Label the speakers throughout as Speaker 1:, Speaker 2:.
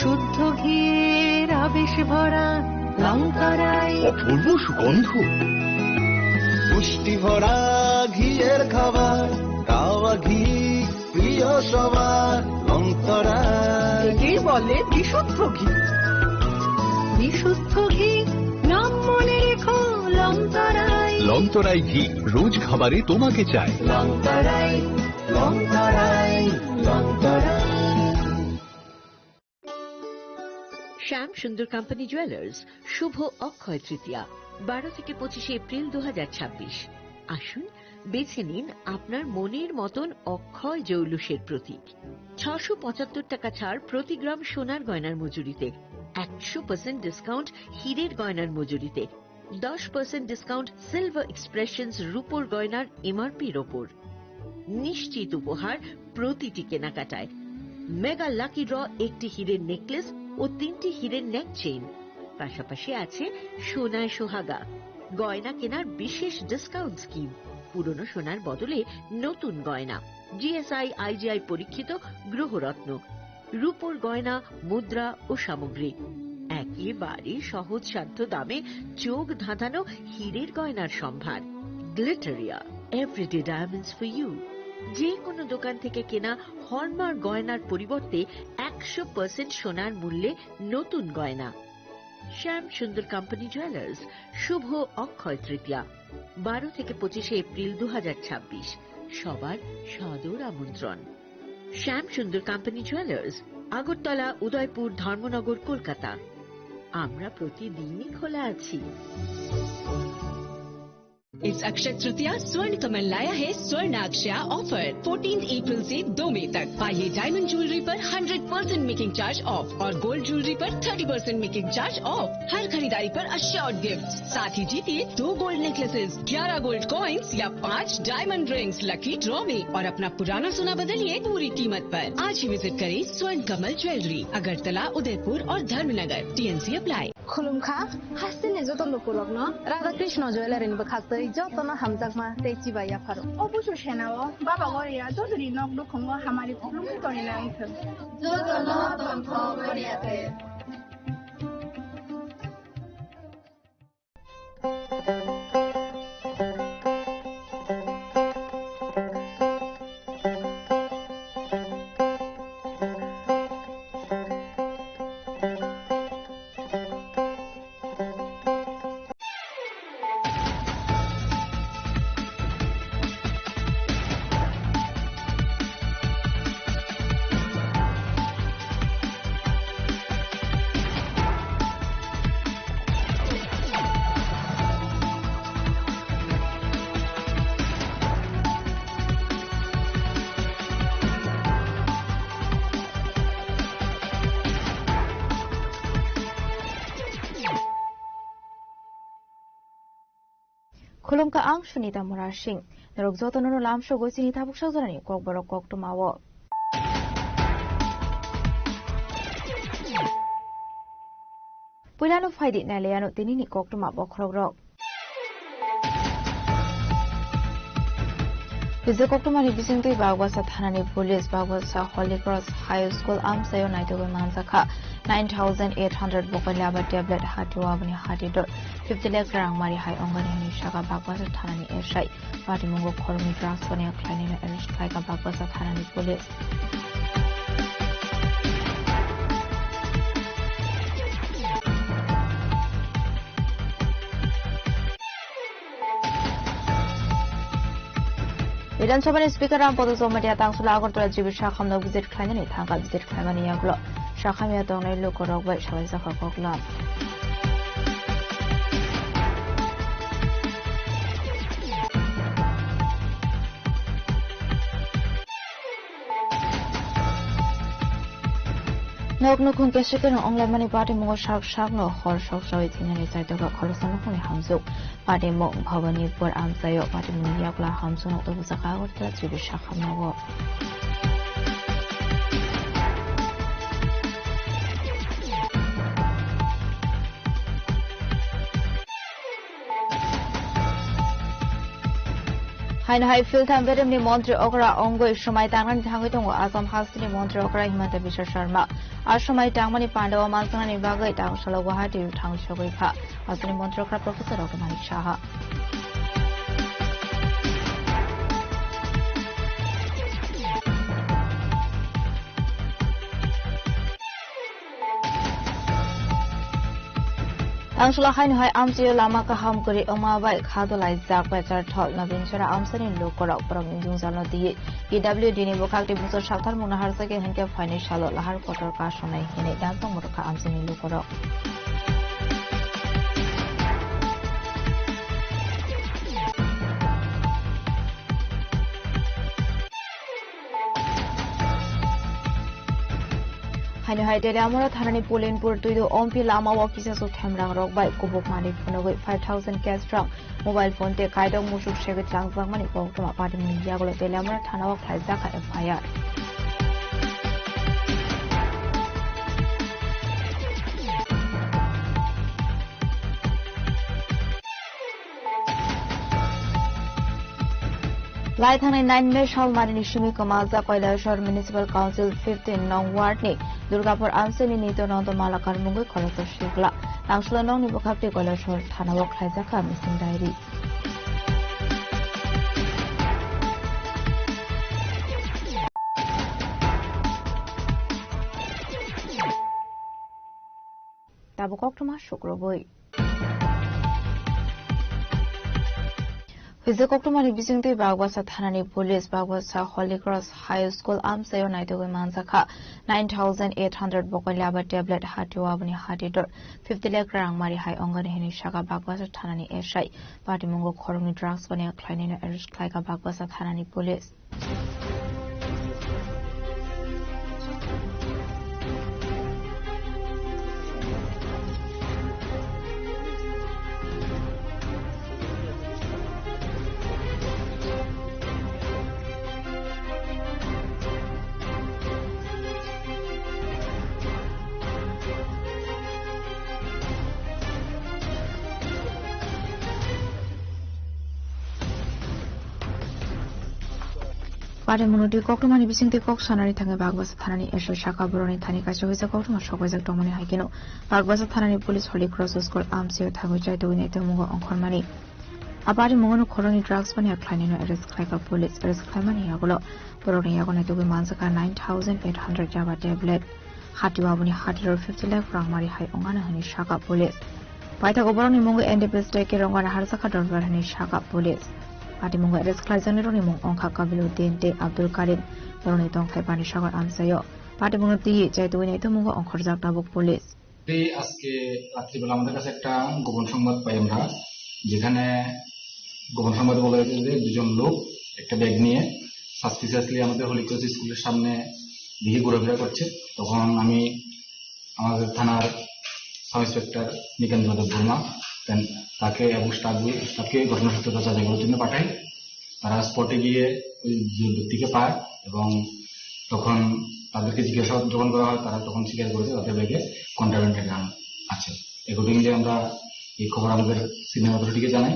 Speaker 1: শুদ্ধ ঘিয়ের আবেশ ভরা লঙ্কারাই,
Speaker 2: অপূর্ব সুগন্ধ,
Speaker 3: পুষ্টি ভরা ঘিয়ের খাবার, গাওয়া ঘি প্রিয় সবার লঙ্কারাই।
Speaker 4: একেই বলে বিশুদ্ধ ঘি।
Speaker 1: বিশুদ্ধ ঘি নাম মনে রেখো লঙ্কারাই।
Speaker 2: লঙ্কারাই ঘি রোজ খাবারে তোমাকে চাই।
Speaker 3: লঙ্কারাই, লঙ্কারাই, লঙ্কারাই।
Speaker 5: শ্যাম সুন্দর কোম্পানি জুয়েলার্স শুভ অক্ষয় তৃতীয়া 12 থেকে 25 এপ্রিল 2026। আসুন বেছে নিন আপনার মনের মতন অক্ষয় জৌলুসের প্রতীক। 675 টাকা ছাড় প্রতি গ্রাম সোনার গয়নার মজুরিতে, 100% ডিসকাউন্ট হীরের গয়নার মজুরিতে, 10% ডিসকাউন্ট সিলভার এক্সপ্রেশনস রূপোর গয়নার এমআরপির ওপর। নিশ্চিত উপহার প্রতিটি কেনাকাটায়। মেগা লাকি ড্র একটি হীরের নেকলেস ও 3টি হীরের নেক চেইন। পাশাপাশি আছে সোনায় সোহাগা। গয়না কেনার বিশেষ ডিসকাউন্ট স্কিম। পুরনো সোনার বদলে নতুন গয়না। জিএসআই আইজিআই পরীক্ষিত গ্রহরত্ন, রূপোর গয়না, মুদ্রা ও সামগ্রী। একেবারে সহজ সাধ্য দামে চোখ ধাঁধানো হীরের গয়নার সম্ভার। Glitteria, everyday diamonds for you. যে কোনো দোকান থেকে কেনা হলমার্ক গয়নার পরিবর্তে 100% সোনার মূল্যে নতুন গয়না। শ্যাম সুন্দর কোম্পানি জুয়েলার্স শুভ অক্ষয় তৃতীয়া 12 থেকে 25 এপ্রিল 2026। সবার সাদর আমন্ত্রণ। শ্যাম সুন্দর কোম্পানি জুয়েলার্স, আগরতলা, উদয়পুর, ধর্মনগর, কলকাতা। আমরা প্রতিদিনই খোলা আছি।
Speaker 6: इस अक्षय तृतीया स्वर्ण कमल लाया है स्वर्ण अक्षया ऑफर 14 अप्रैल से 2 मई तक। पाइए डायमंड ज्वेलरी पर 100% मेकिंग चार्ज ऑफ और गोल्ड ज्वेलरी पर 30% मेकिंग चार्ज ऑफ। हर खरीदारी पर अश्योर्ड गिफ्ट, साथ ही जीतिए 2 गोल्ड नेकलेसेस, 11 गोल्ड कॉइन्स या 5 डायमंड रिंग्स लकी ड्रॉ में और अपना पुराना सोना बदलिए पूरी कीमत पर। आज ही विजिट करें स्वर्ण कमल ज्वेलरी, अगरतला, उदयपुर और धर्मनगर। TNC apply.
Speaker 7: खुलुमखा हासिने जतन लोकलग्न राधा कृष्ण ज्वेलरी बखाक्दै जतन हामजाकमा तेची बाया फारो
Speaker 8: অবশ্য সেনাও বাবা গরিয়া যদি নক দুখঙ্গ হামারি খুলুম তরি না আইছ
Speaker 7: जतन तन्थ गरियाते
Speaker 9: Khulumka ang Sunita Murashing, Narugzoto no Lamsho Gosini Tabukshazani, Kokboro Koktumawo. Pulano Fidi Naliano Tinini Koktuma Bokrog. Visit Koktumani Bisinti Bagwas at Hanani Police Bagwas Holy Cross High School Amsayo Naito Manzaka 9,800 Bokalaba tablet Hatuabani Hatidor 50 lakhs Rang Mari High Ongani Shaka Bagwas at Hanani Eshai Patimungo Kormi Draswania Klanina Erish Kaika Bagwas at Hanani Police. বিধানসভার speaker Rampada Jamatia তাংসুলা Agartala GB শাখামনাও visit খাইনানি থাকা visit খাইমানি আগলো শাখামিয়া দংনাই লোকরগবাই সবাই জাখা কগলাম Noknukun kesriken onglai mani party mo shakno hor shokshawit hinani saitoga kholosanukuni hamzuk party mo bhavani por amsayo party mo yakla hamsunok to busaka gortla jibi shakhamnago হাইন হাই ফিলথাম বেরেমনি মন্ত্রী অকরা অঙ্গই সময় টাংনানি থাঙ্গই দङ আসাম হাউসनि মন্ত্রী অকরা হিমন্ত বিশ্ব শর্মা আর সময় টাংমানি পান্ডাও মানসাংনি বাগै টাংসালো গুয়াহাটি থাঙ্গই সগৈফা হাউসनि মন্ত্রী অকরা professor doctor Manik Saha Angsula hain hai amsiyo lama kaham kuri omabai khadolai zakbai charthol nabin chara amsani lokorok prong jungjalno diye PWD ni bokakti busor sakthar mona harsake henke faini shalo lahar kotor ka sonai hine dantong motokha amsani lokorok Haino hai dere amora thanani Polenpur tuido ompi lama office so thamrang rokbai kubuk mani phonogoi 5000 cash trunk mobile phone te kaidong musuk shege changwang mani kongtoma party media golo dere amora thanawa khaisa ka FIR Lai thanai 9 May shal marini shimi kamalza Koilashwar Municipal Council 15 Nong Ward ni Durgapur Amseni Nito Nonto Malakar Mungoi Kolasa Shikla Nangshula Nong ni Bokapti Koilashwar Thanawa Khaizaka missing diary Tabukok Toma Shukroboi Hizakoktumani bisingtui bagwasa thanani police bagwasa Holy Cross High School amsayo naitogoi mansakha 9800 bokolyaba tablet hatiwabani hatidor 50 lakh rang mari hai ongani hini shaka bagwasa thanani SI party mongo khorongni drugs bani khlainina arrest khlaika bagwasa thanani police Pare monoti koktomani bisingti kok sanari thange bagwasa thanani esho shaka boroni thani kache hoisa koktoma sokojak tomani haikeno bagwasa thanani police Holy Cross School amsio thagoi jai to inete mugo onkhormani apari mogono khoroni drugs bani akhlainino arrest khlaika police arrest khlaimani yagolo boroni yagone to mansaka 9800 java tablet hatiwabuni hatiror 50 lakh rang mari hai ongana hani shaka police paita goboroni mongo NDPS ke rongana harsaka dorbar hani shaka police Pati mungo arrest khlaijani roni mung ongkha Kabiluddin te Abdul Karim boroni tong thai pani sagar amsayo pati mungo ti jai to inete mugo onkhorjak tabuk police
Speaker 10: আজকে রাত্রিবেলা আমাদের কাছে একটা গোপন সংবাদ পাই আমরা যেখানে গোপন সংবাদ বলা হয়েছে যে দুজন লোক একটা ব্যাগ নিয়ে সাসপিসিয়াসলি আমাদের হোলি ক্রস স্কুলের সামনে দিকে ঘোরাফেরা করছে তখন আমি আমাদের থানার সাব ইন্সপেক্টর নিকেন্দ্র দেব বর্মা তাকে এবং স্টাফকে ঘটনাসূত্রতা যাচাই করার জন্য পাঠাই তারা স্পটে গিয়ে ওই ব্যক্তিকে পায় এবং তখন তাদেরকে জিজ্ঞাসাবাদ যখন করা হয় তারা তখন স্বীকার করেছে তাদের ব্যাগে কন্ট্রাব্যান্ড গান আছে অ্যাকর্ডিংলি আমরা এই খবর আমাদের সিনিয়র অথরিটিকে জানাই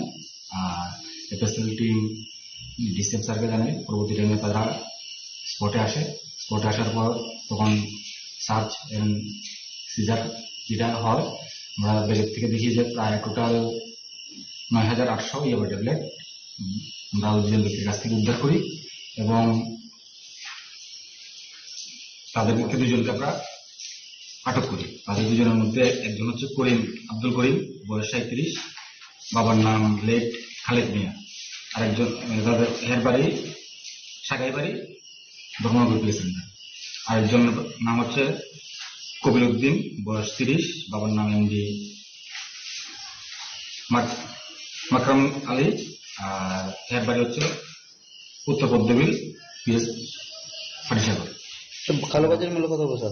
Speaker 10: আর এফএসএল টিম ডিসিএম স্যারকে জানাই পরবর্তী টাইমে তারা স্পটে আসার পর তখন সার্চ এন্ড সিজার যেটা হয় আমরা ব্যাগের থেকে দেখি যে প্রায় টোটাল 9800 ইয়াবা ট্যাবলেট আমরা দুজন ব্যক্তির কাছ থেকে উদ্ধার করি এবং তাদের মধ্যে দুজনকে আমরা আটক করি তাদের দুজনের মধ্যে একজন হচ্ছে আব্দুল করিম বয়স 37 বাবার নাম লেট খালেদ মিয়া আরেকজন তাদের এর বাড়ি সাগাই বাড়ি ধর্মনগর পিএসএন আরেকজনের নাম হচ্ছে কবিরউদ্দিন বয়স 30 বাবার নাম এমডি মাকরাম আলী আর এর বাড়ি হচ্ছে উত্তর পদ্মবিল পিএস ফাটিসাগর
Speaker 3: কালোবাজার মূল্য কত বছর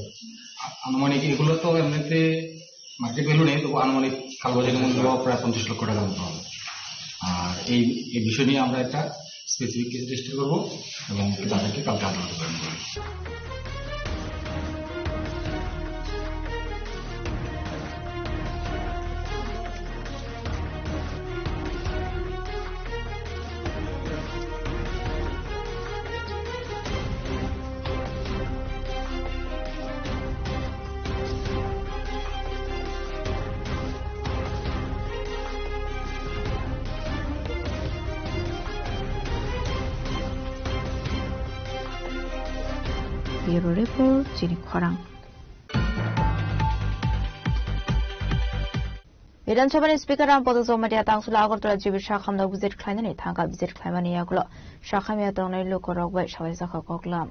Speaker 10: আনুমানিক এগুলো তো এমনিতে মার্কেট ভ্যালু নেই তবু আনুমানিক কালোবাজারের মূল্য প্রায় 50 লক্ষ টাকার মতো হবে আর এই বিষয় নিয়ে আমরা একটা স্পেসিফিক কেস রেজিস্টার করবো এবং তাদেরকে কালকে আদালতে প্রেরণ করবো
Speaker 9: ব্যুরো রিপোর্ট চিনি খরাং বিধানসভার স্পিকার রামপদ চৌমাটিয়া তাংসুলা আগরতলা জিবি শাখামনাव বিজিত খাलायनानै थांगा বিজিত खालायनानै यागुलो शाखामिया तंनाय लोकरगबाय साबायजाखा कगलाम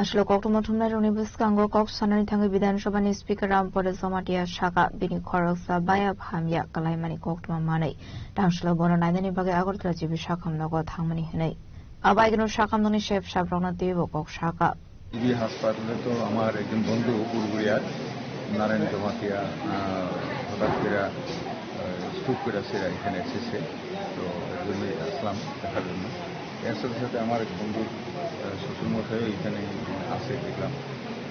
Speaker 9: আসলে কক্টমা থুমনাय रनि बिस्कांगो कक सानानै थाङै বিধানসভাनि स्पिकार रामपद चौमाटिया शाखा बिनि खरगसा बाया भामिया कलायमानि कक्टमा मानै तांसुला बनो नायनायनि बागै আগরতলা জিবি শাখামनाव थांमानि होनै আবাইগনো শাখামनानि শেফ সাবরना देव कक शाखा
Speaker 11: জিবি হাসপাতালে তো আমার একজন বন্ধু বুড়বুড়িয়ার নারায়ণ চৌমাটিয়া হঠাৎ করে স্ট্রোক করেছে এখানে এসেছে তো এর জন্যই আসলাম দেখার জন্য এর সাথে সাথে আমার এক বন্ধুর শ্বশুরমশাইও এখানে আসে দেখলাম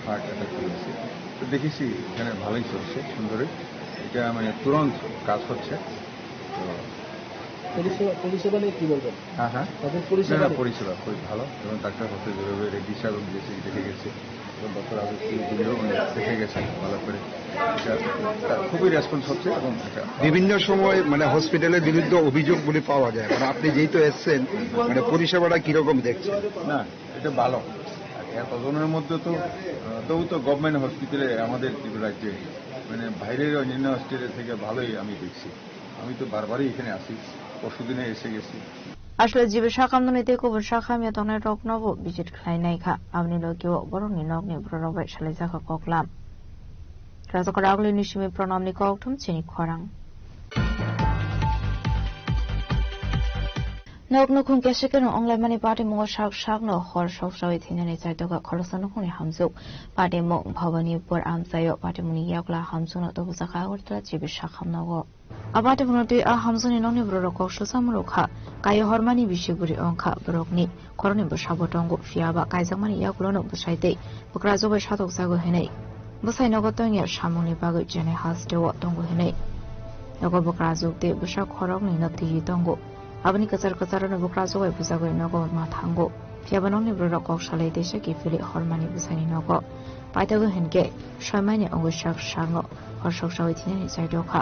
Speaker 11: হার্ট অ্যাটাক করেছে তো দেখেছি এখানে ভালোই চলছে সুন্দরই এটা মানে তুরন্ত কাজ হচ্ছে তো
Speaker 3: পরিষেবা নিয়ে কি বলবেন?
Speaker 11: হ্যাঁ হ্যাঁ
Speaker 3: তাদের পরিষেবা
Speaker 11: খুবই ভালো এবং ডাক্তার হতে যেভাবে রেডিসা রোগ দিয়েছে দেখে গেছে এবং ডক্টর আবিষ্কার দেখে গেছে ভালো করে খুবই রেসপন্স হচ্ছে এবং
Speaker 12: বিভিন্ন সময় মানে হসপিটালের বিরুদ্ধে অভিযোগগুলি পাওয়া যায় মানে আপনি যেহেতু এসছেন মানে পরিষেবাটা কিরকম দেখছেন?
Speaker 11: না এটা ভালো এতজনের মধ্যে তো গভর্নমেন্ট হসপিটালে আমাদের রাজ্যে মানে বাইরের অন্যান্য হসপিটালের থেকে ভালোই আমি দেখছি আমি তো বারবারই এখানে আসি পরশুদিনে এসে গেছি
Speaker 9: আসলে জিবি শাখামনানিতে কবর শাখামিয়া তংনাय रगनबो बिजित खालायनायखा आबनि लोकियो बरंनि नगनि ब्ररबाय सालायजाखा कगलाम राजक रागलिनि सिमि प्रणामनि कगथुम चिनि खरां नगनो खुं केसेकेनो अंलायमानि पार्टी मुंग शाकनो हर सौसावै थिनानै जायदगा खलसनो खुनि हामजुक पार्टी मुंग भवानीपुर आमसायो पार्टी मुनि यागला हामजुनो तबुजाखा আগরতলা জিবি শাখামनाव आबाद बुनोतै आ हामजुनि नंनि ब्ररक सुसामरुखा कायो हरमानि बिसिगुरि अंखा ब्रकनि खरनि बसाबटंगो फियाबा कायजामानि यागुलनो बुसाइदै बक्रा जबाय सादक जागो हेनै बुसाइनगो तंगिया सामुनि बागै जेने हासदेव तंगो हेनै नगो बक्रा जुगदे बुसा खरगनि नति तंगो आबनि कचार कचारनो बक्रा जबाय बुजागै नगो मा थांगो फियाबा नंनि ब्ररक सालै देशे किफिलि हरमानि बुसाइनि नगो पाइतगो हेनगे सयमानि अंगुसाक सांगो हरसक सावैथिनि जायदखा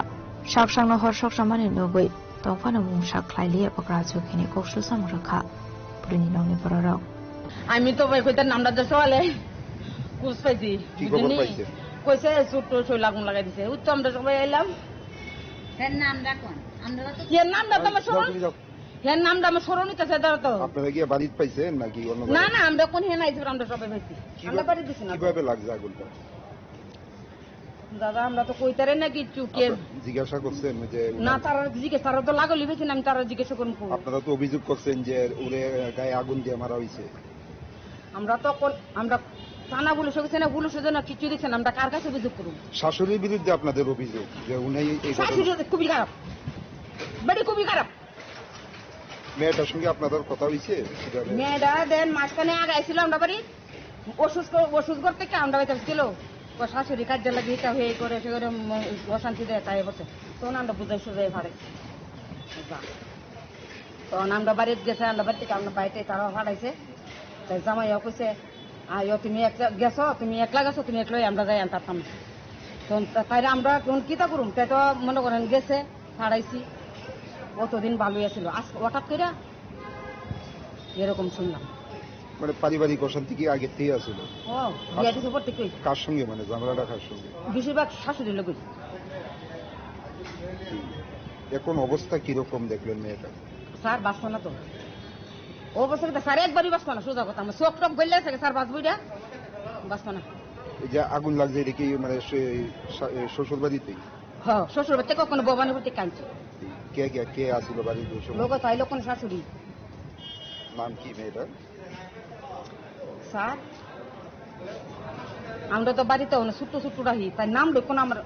Speaker 9: शाकसांनो हरसक सामानि नगै दंफानो मुंसा ख्लाइलिया बक्रा जुखिनि कक्सु सामरखा पुरिनि नंनि बरराव
Speaker 4: আমি তো ভাই কইতার নামটা দেশওয়ালে কুছ পাইছি বুঝিনি কইছে ছোট ছয় লাগুন লাগাই দিছে উত্তম আমরা সবাই এলাম এর নামটা কোন আমরা তো এর নামটা তো স্মরণ এর নামটা আমার স্মরণ হইতাছে দাও তো
Speaker 12: আপনারা কি বাড়িতে পাইছেন নাকি অন্য
Speaker 4: না না আমরা কোন হেন আইছি আমরা সবাই পাইছি আমরা বাড়ি দিছি না
Speaker 12: কিভাবে লাগছে আগুনটা
Speaker 4: দাদা আমরা তো কইতারে না কিছু কে
Speaker 12: জিজ্ঞাসা করছেন যে
Speaker 4: না তারা জিজ্ঞাসা তো লাগলি বেশি আমি তারা জিজ্ঞাসা করব
Speaker 12: আপনারা তো অভিযোগ করছেন যে ওরে গায়ে আগুন দিয়ে মারা হইছে
Speaker 4: আমরা তো আমরা থানা পুলিশ গেছে না পুলিশ না কিছু দিছেন আমরা কার কাছে অভিযোগ করব
Speaker 12: শাশুড়ির বিরুদ্ধে আপনাদের অভিযোগ যে উনি এই
Speaker 4: শাশুড়ি খুবই খারাপ বড় খুবই খারাপ
Speaker 12: মেয়েটার সঙ্গে আপনাদের কথা হইছে
Speaker 4: মেয়েটা দেন মাঝখানে আগাইছিল আমরা বাড়ি ওষুধ করতে কি আমরা বাইতে ছিল ও শাশুড়ি কাজে লাগে এটা হয়ে করে সে করে অশান্তি দেয় তাই বসে তখন আমরা বুঝাই সুঝাই পারে তখন আমরা বাড়িতে গেছে আমরা বাড়ি থেকে আমরা বাড়িতে তারা ফাটাইছে তাই জামাইয়া কইছে আয়ো তুমি গেছো তুমি একলা গেছো তুমি একলাই আমরা যাই আনতাম তখন তাই আমরা কোন কিতা করুম তাই তো মনে করেন গেছে ফাটাইছি অতদিন ভালোই আছিল আজ হঠাৎ করে এরকম শুনলাম
Speaker 12: মানে পারিবারিক অশান্তি কি আগে থেকে আছিল
Speaker 4: কার
Speaker 12: সঙ্গে মানে ঝামেলাটা কার সঙ্গে
Speaker 4: বেশিরভাগ শাশুড়ি লোক
Speaker 12: এখন অবস্থা কিরকম দেখলেন মেয়েটা
Speaker 4: স্যার বাঁচতো না তো অবস্থা স্যার একবারই বাঁচতো না সোজা কথা আমার চোখ টক গলে থাকে স্যার বাঁচবই না বাঁচতো না
Speaker 12: এই যে আগুন লাগছে এটা কি মানে শ্বশুর বাড়িতেই
Speaker 4: হ্যাঁ শ্বশুর বাড়িতে কখনো ভবানী বাড়িতে কাঁদছে
Speaker 12: কে কে কে আসছিল বাড়ির
Speaker 4: লোক চাইলো কোন শাশুড়ি
Speaker 12: নাম কি মেয়েটা
Speaker 4: স্যার আমরা তো বাড়িতে ছোট্ট ছোট্ট রাহি তাই নাম কোন আমার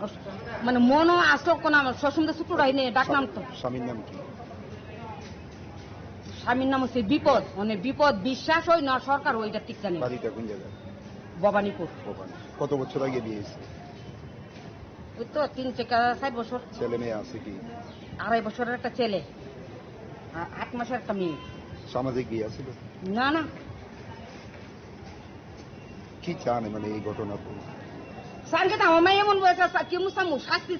Speaker 4: মানে মনও আসলো কোন আমার সসুন্দর ছোট্ট রাহি নেই ডাক নাম তো
Speaker 12: স্বামীর নাম কি
Speaker 4: স্বামীর নাম হচ্ছে বিপদ মানে বিপদ বিশ্বাস হই না সরকার ওইটা ঠিক জানি
Speaker 12: বাড়িটা কোন জায়গায়
Speaker 4: ভবানীপুর
Speaker 12: কত বছর আগে বিয়ে হয়েছে
Speaker 4: ওই তো 3-4 বছর
Speaker 12: ছেলে মেয়ে আছে কি
Speaker 4: 2.5 বছরের একটা ছেলে আর 8 মাসের একটা মেয়ে
Speaker 12: সামাজিক বিয়ে ছিল
Speaker 4: না না
Speaker 12: কি চান মানে এই ঘটনা
Speaker 4: স্যারকে তো আমার মায়ের এমন বয়স কি মুসামু শাস্তি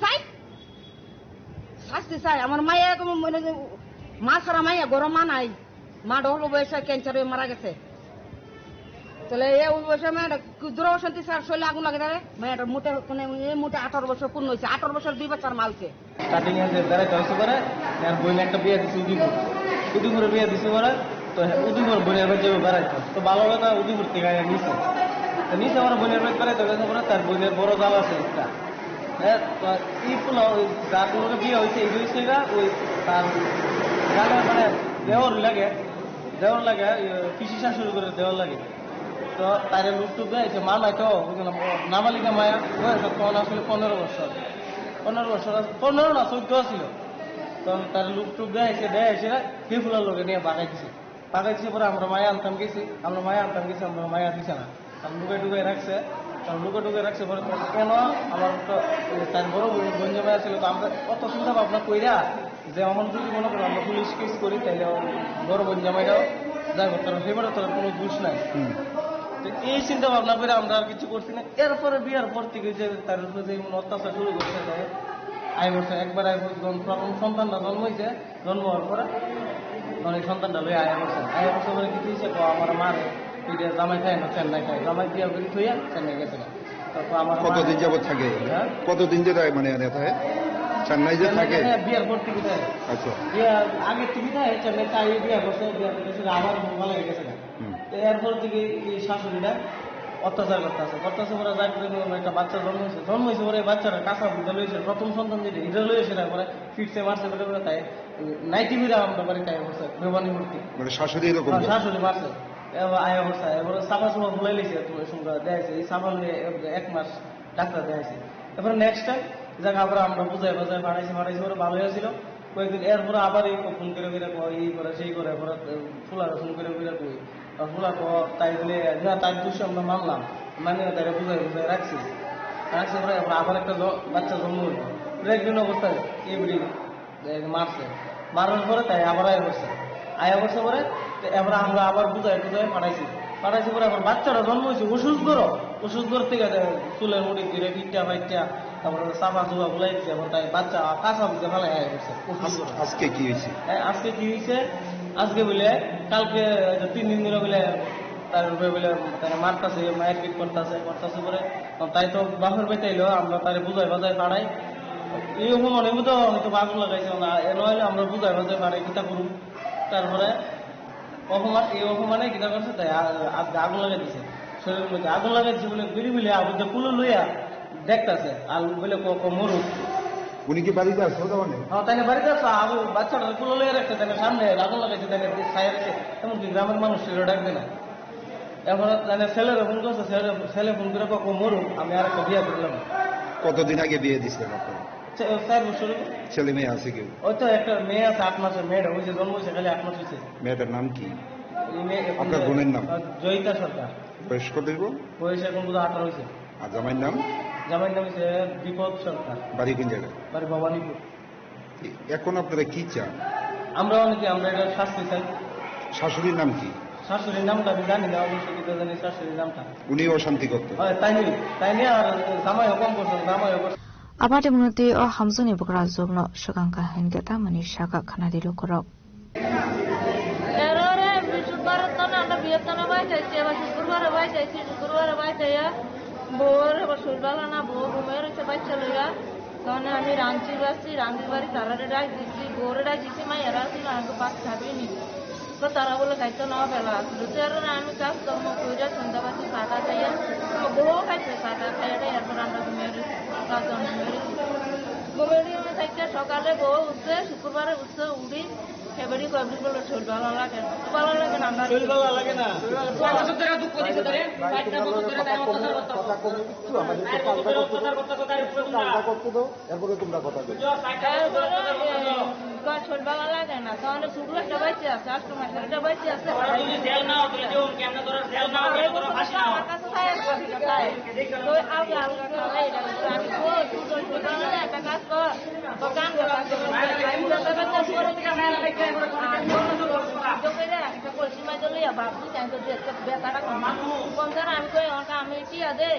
Speaker 4: চাই আমার মায়ের মানে মা ছাড়া মাইয়া গরম মা নাই মা ডহল বয়সে ক্যান্সার হয়ে মারা গেছে তাহলে ওই বয়সে মেয়েটা দূর অশান্তি শরীরে আগুন লাগে দেবে মেয়েটার মোটে মোটে 18 বছর পূর্ণ হয়েছে 18 বছর 2 বাচ্চার মালছে
Speaker 3: স্টার্টিং এ যে বেড়াইতে হয়েছে পরে আর বোন একটা বিয়ে দিচ্ছে উদিপুরে বিয়ে দিচ্ছে পরে তো উদিপুর বোনের বাড়ি যাবে বেড়াইতে তো ভালো কথা উদিপুর থেকে নিচে নিচে আমার বোনের বাড়ি বেড়াইতে গেছে পরে তার বোনের বড় জাল আছে একটা এই ফুলা ওই যার বিয়ে হয়েছে এই হয়েছে ওই তার গালে মানে দেওয়ার লাগে কৃষি শাশুড়ি করে দেওয়ার লাগে তো তার লুকটুক দেয় মামাই তো নাবালিকা মায়া তখন আসলে 15 বছর 15 না 14 ছিল তখন তার লুকটুক দেয় এসে ফিফুলার লোকে নিয়ে বাগাই দিছে পরে আমরা মায়া আনতাম গেছি আমরা মায়া দিছে না কারণ লুকে রাখছে পরে কেন আমার তো তার বড় বোন জমা ছিল তো আমরা কত চিন্তা ভাবনা কইরা যে আমার যদি মনে করো আমরা পুলিশ কেস করি তাইলে বড় বোন জামাইটাও যাবো কারণ সেবারে তোর কোনো দোষ নাই এই চিন্তা ভাবনা করে আমরা আর কিছু করছি না এরপরে বিয়ার পর থেকে যে তার উপরে যে অত্যাচার শুরু করছে বছর একবার যখন প্রথম সন্তানটা জন্ম হওয়ার পরে অনেক সন্তানটা লই বছর পরে কিছু হয়েছে আমার মারে পিঠে জামাই খায় না চেন্নাই খায় জামাই বিয়া করে থইয়া চেন্নাই গেছে না তারপর আমার
Speaker 12: কতদিন যাবত থাকে কতদিন যেটা মানে চেন্নাই যে থাকে
Speaker 3: বিয়ার পর থেকে থাকে আচ্ছা বিয়ার আগের থেকে থাকে চেন্নাই তাই বিয়া করছে বিয়া করতেছে আমার ভালো হয়ে গেছে না এরপর থেকে এই শাশুড়িটা অত্যাচার করতেছে পরে যাই একটা বাচ্চা জন্ম হয়েছে পরে বাচ্চারা কাঁচা বুঝে লইছে প্রথম সন্তান যেটা এটা লইছে না পরে ফিটছে মারছে বলে তাই নাইটি বিরা আমরা বাড়ি তাই বসে বেমানি মূর্তি মানে শাশুড়ি মারছে আয়া বসা এবার সাফা সুফা ফুলাই লিছে তুমি শুনতে দেয়াছে এই সাফা নিয়ে 1 মাস ডাক্তার দেয়াছে এরপরে নেক্সট টাইম জায়গা আবার আমরা বুঝাই পাঠাইছি পরে ভালো হয়েছিল কয়েকদিন এরপরে আবার এই ফোন করে এই করে সেই করে পরে ফুলার ফোন করে কই ফুলা তাই বলে না তার দোষে আমরা মানলাম মানে তারা বুঝাই রাখছি পরে আবার একটা বাচ্চা জন্ম হইল প্রেগনেন্ট অবস্থায় এভরি মারছে মারার পরে তাই আবার আয়া বসে পরে এবার আমরা আবার বুঝাই পাঠাইছি পরে আবার বাচ্চাটা জন্ম হয়েছে ওষুধ থেকে চুলের মুড়ি দিয়ে পিঠা ফাইটা তারপরে চাপা চুপা বুলাই দিচ্ছে তাই বাচ্চা কাঁচা বুঝে ভালো আয়া গেছে
Speaker 12: আজকে কি হয়েছে
Speaker 3: আজকে বলে কালকে 3 দিন ধরে বলে তার উপরে বলে তারা মারতেছে মায়ের পিট করতেছে পরে তাই তো বাপের বেটাইলো আমরা তারে বুঝাই বাজায় পাড়াই এই অপমানের মতো হয়তো আগুন লাগাইছে না নইলে আমরা বুঝাই বাজায় পাড়াই কিতা করুন তারপরে অপমানে কিনা করছে তাই আজকে আগুন লাগাই দিছে শরীরের মধ্যে আগুন লাগাই দিচ্ছে বলে বিড়ি আগুনটা কুলো লইয়া দেখতেছে আর বলে মরুক
Speaker 12: উনি কি বাড়িতে আছে
Speaker 3: তাই বাড়িতে আছে আবু বাচ্চাটা কুলো লইয়া রাখছে তাই সামনে আগুন লাগাইছে তাই ছায়া রেখে এমনকি গ্রামের মানুষ সেটা ডাকবে না এখন ছেলেরা ফোন করছে ছেলে ফোন করে মরুক আমি আর একটা বিয়ে করলাম
Speaker 12: কতদিন আগে বিয়ে দিচ্ছিলেন আপনার
Speaker 3: 4 বছর
Speaker 12: ছেলে মেয়ে আছে কেউ
Speaker 3: ওই তো একটা মেয়ে আছে 8 মাসের মেয়েটা ওই যে জন্ম হয়েছে খালি 8 মাস হয়েছে
Speaker 12: মেয়েটার নাম কি আপনার বোনের নাম
Speaker 3: জয়িতা সরকার
Speaker 12: বয়স কত
Speaker 3: বয়স এখন 18 হয়েছে
Speaker 12: আর জামাইয়ের নাম
Speaker 3: হচ্ছে দীপক সরকার
Speaker 12: বাড়ি কোন জায়গায়
Speaker 3: বাড়ি ভবানীপুর
Speaker 12: এখন আপনারা কি চান
Speaker 3: আমরা এটা শাস্তি চাই
Speaker 12: শাশুড়ির নাম কি
Speaker 3: শাশুড়ির নামটা আমি জানি না অবশ্যই কিন্তু জানি শাশুড়ির নামটা
Speaker 12: উনি অশান্তি করতেন
Speaker 3: তাই নিয়ে আর জামাইও কম করছেন
Speaker 9: আবাদে মুনতি ও হামজুনি বকরা জুগনো সুগাঙ্কা হেনগেতা মানি শাকা খানাদি লোকরাও
Speaker 13: এররে বিশুবার তনে আমরা বিয়েতনে বাইতেছি এবার শুক্রবারে বাইতেয়া বোর এবার শুরবালা না বউ ঘুমিয়ে রয়েছে বাচ্চা লইয়া তখন আমি রাঁধছি বাড়ি তারারে ডাক দিচ্ছি বউরে ডাক দিচ্ছি মা এরা ছিল আমাকে পাক খাবিনি তো তারা বলে খাইতো না বেলা লুচের আমি কাজ কর্ম কইরা সন্ধ্যা বাসি চাটা খাইয়া বউ খাইছে চাটা খাইয়া এরপর আমরা ঘুমিয়ে রয়েছি ঘুমিয়ে থাকতে সকালে বউ উঠছে শুক্রবারে উঠছে উড়ি এবারই কবি বলে শরীর ভালো লাগে না আমরা
Speaker 3: ভালো লাগে না
Speaker 13: শরীর ভালো লাগে না তাহলে শুক্র একটা বাইচে আছে 8 মাসের একটা বাইচে আছে একটা কাজ কর গান আমি কি আদে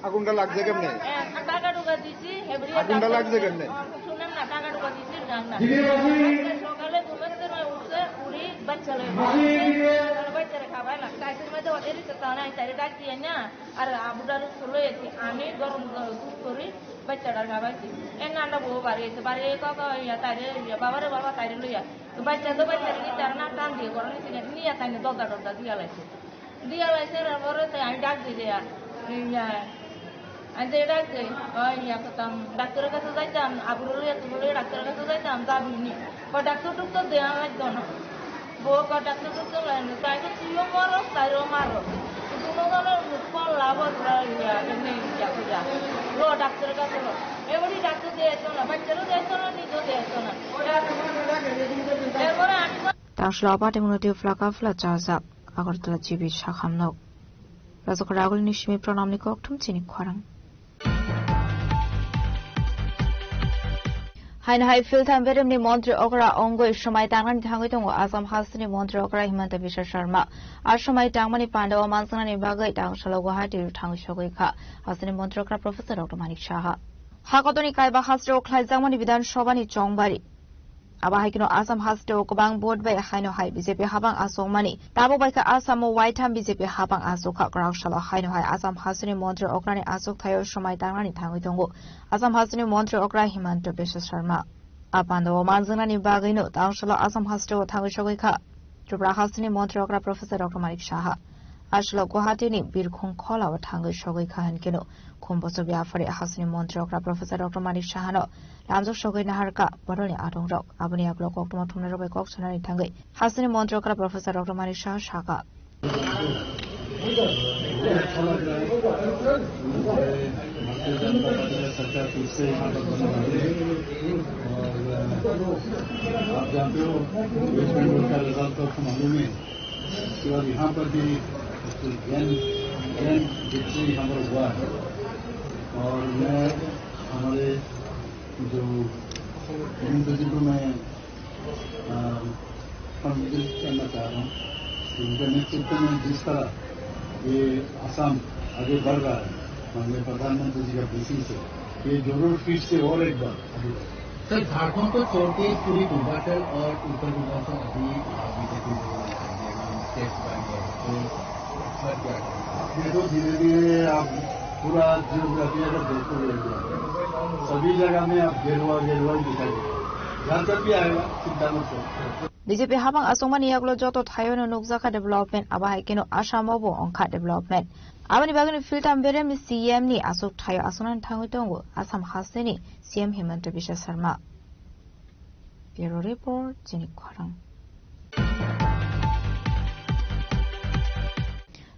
Speaker 12: আগুনটা লাগছে কেমনে
Speaker 13: টাকা ঢুকা দিচ্ছি
Speaker 12: আগুনটা লাগছে কেমনে
Speaker 13: শুনেন না টাকা ঢুকা দিচ্ছি রান্না সকালে ঘুমের সময় উঠছে উড়ি বাচ্চা বাচ্চারা খাবার না টাইসের মধ্যে ওদের নাই তাই ডাক দিয়ে না আর আবুদার চলে এসি আমি গরম দুধ করি বাচ্চাটার খাবাইছি এর নান্না বউ বাড়ি এসে বাড়ি তাইরে বাবারে বাবা তাইরে লইয়া তো বাচ্চারা কি তার না টান দিয়ে গরম নিয়ে তাই দরজা দিয়া লাইছে পরে আমি ডাক দিয়ে আমি যে ডাক দিই করতাম ডাক্তারের কাছে যাইতাম আবুর ডাক্তারের কাছে যাইতাম যাবিনি বা ডাক্তার টুক্তার দেওয়া লাগতো না বউ ডাক্তার টুক্তার তাই তো তুইও মারো তাইও মারো দুজনের লাভ এমনি ডাক্তারের কাছে এবারই ডাক্তার দিয়েছ না বাচ্চারও দিয়েছ না নিজেও দিয়েছ না এরপরে আমি
Speaker 9: 당시 아바데 문어디 플라카플라 자작 아거르트라 집이 샤함nok 라서 그라글 니시미 프로남니코 tum치니 과랑 হাইনাহাই ফিলথাম বেরেমনি মন্ত্রী অগরা অঙ্গই সময় টাঙ্গানি থাঙ্গই দङ আসাম হাসনি মন্ত্রী অগরা হিমন্ত বিশ্ব শর্মা আর সময় টাঙ্গানি পান্ডব মানসানি বাগৈ টাংশাল গুয়াহাটি থাঙ্গই সগৈখা হাসনি মন্ত্রী অগরা প্রফেসর ডক্টর মানিক সাহা হাকতনি কাইবা হাসরে অখ্লাইজাংমানি বিধানসভানি চংবারি আবাহাইকিনো আসাম হাসতে গোবাं ভোট বাই হাইনো হাই বিজেপি হাবাং আসংমানি তাবো বাইকা আসামো ওয়াইথাম বিজেপি হাবাং আসুখা গ্রাউসাল হাইনো হাই আসাম হাসনি মন্ত্রী অগ্রানি আসুক থাयो সময় টাঙ্গানি থাঙ্গই দङ আসাম হাসনি মন্ত্রী অগ্রা হিমন্ত বিশ্ব শর্মা আপান্দ মানজনানি বাগৈনো টাংশাল আসাম হাসতে থাঙ্গই সগৈখা ত্রিপুরা হাসনি মন্ত্রী অগ্রা প্রফেসর ডক্টর মানিক সাহা আসলে গুয়াহাটিনি বীরখং খলাও থাঙ্গই সগৈখা হেনকেনো খুমবছর বিয়াফারে হাসনি মন্ত্রী অগ্রা প্রফেসর ডক্টর মানিক সাহানো লামজক সগৈ নাহারকা বড়নি আদং রক আবনি আগলো কক্তমা থুমনা রবাই কক সনানি থাঙ্গৈ হাসনি মন্ত্রী অগ্রা প্রফেসর ডক্টর মানিক সাহা সাকা
Speaker 14: आप जानते हो वेस्ट बंगाल का रिजल्ट तो मालूम है उसके बाद यहाँ पर भी विक्ट्री हमारा हुआ है और मैं हमारे जो को मैं कन्विंस करना चाह रहा हूँ कि उनके नेतृत्व में जिस तरह ये आसाम आगे बढ़ रहा है माननीय प्रधानमंत्री जी का ब्लेसिंग से ये जरूर फिर से और एक बार आगे
Speaker 15: सर झारखंड को छोड़ के पूरी पूर्वांचल और उत्तर पूर्वांचल अभी बीजेपी स्टेट बन गए तो
Speaker 14: ये तो धीरे धीरे आप पूरा जियोग्राफी अगर देखोगे सभी जगह में आप गेरुआ ही दिखाई जहाँ तक भी आएगा चिंता मत करो
Speaker 9: বিজেপি হাবাং আসংমানি ইয়াগলো যত থায়োনো নুকজাকা ডেভেলপমেন্ট আবাহাইকিনো আসামাবো অংখা ডেভেলপমেন্ট আবানি বাগনি ফিলটাম বেরেম সিএম নি আসুক থাयो আসনান থাঙ্গই দङ আসাম হাসনি CM Himanta Biswa Sarma bureau report Jinik Kharang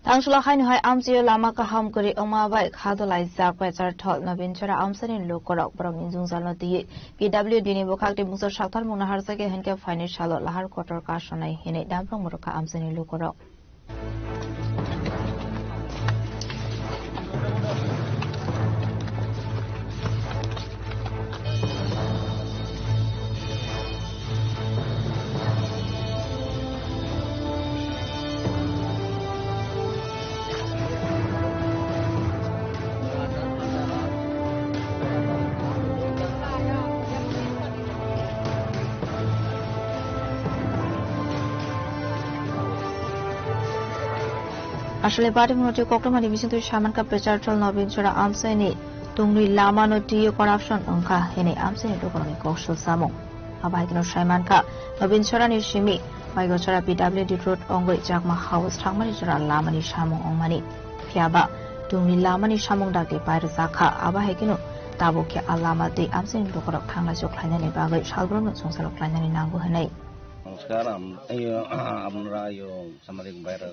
Speaker 9: Tangshula hainu hai amsiyo lama ka ham kuri bai khadolai jak bai char thol nabin chara amsani lokorok brom injung jalno diye PWD ni bokhakti musor sakthal muna harsake henke financial lahar kotor ka sonai hene damprong muroka amsani lokorok আসলে party মন্ত্রী কক্রমানি বিচিন্তু সামানকা প্রচার চল নবীন চরা আমসাইনি তুংনি লামানো টিও corruption অংখা হেনে আমসাইনি দোকানি কৌশল সামং আবাইকিনো সাইমানকা নবীন চরানি Simi মাইগো চরা PWD road অঙ্গই জাকমা house থাংমানি চরা লামানি সামং অংমানি ফিয়াবা তুংনি লামানি সামং ডাকে বাইরে জাখা আবাইকিনো তাবুকে আলামাতে আমসাইনি দোকারক থাংলা জখলাইনানি বাগৈ সালব্রম সংসারক লাইনানি নাঙ্গু হেনাই
Speaker 16: নমস্কার আমরা সামাজিক বাইরে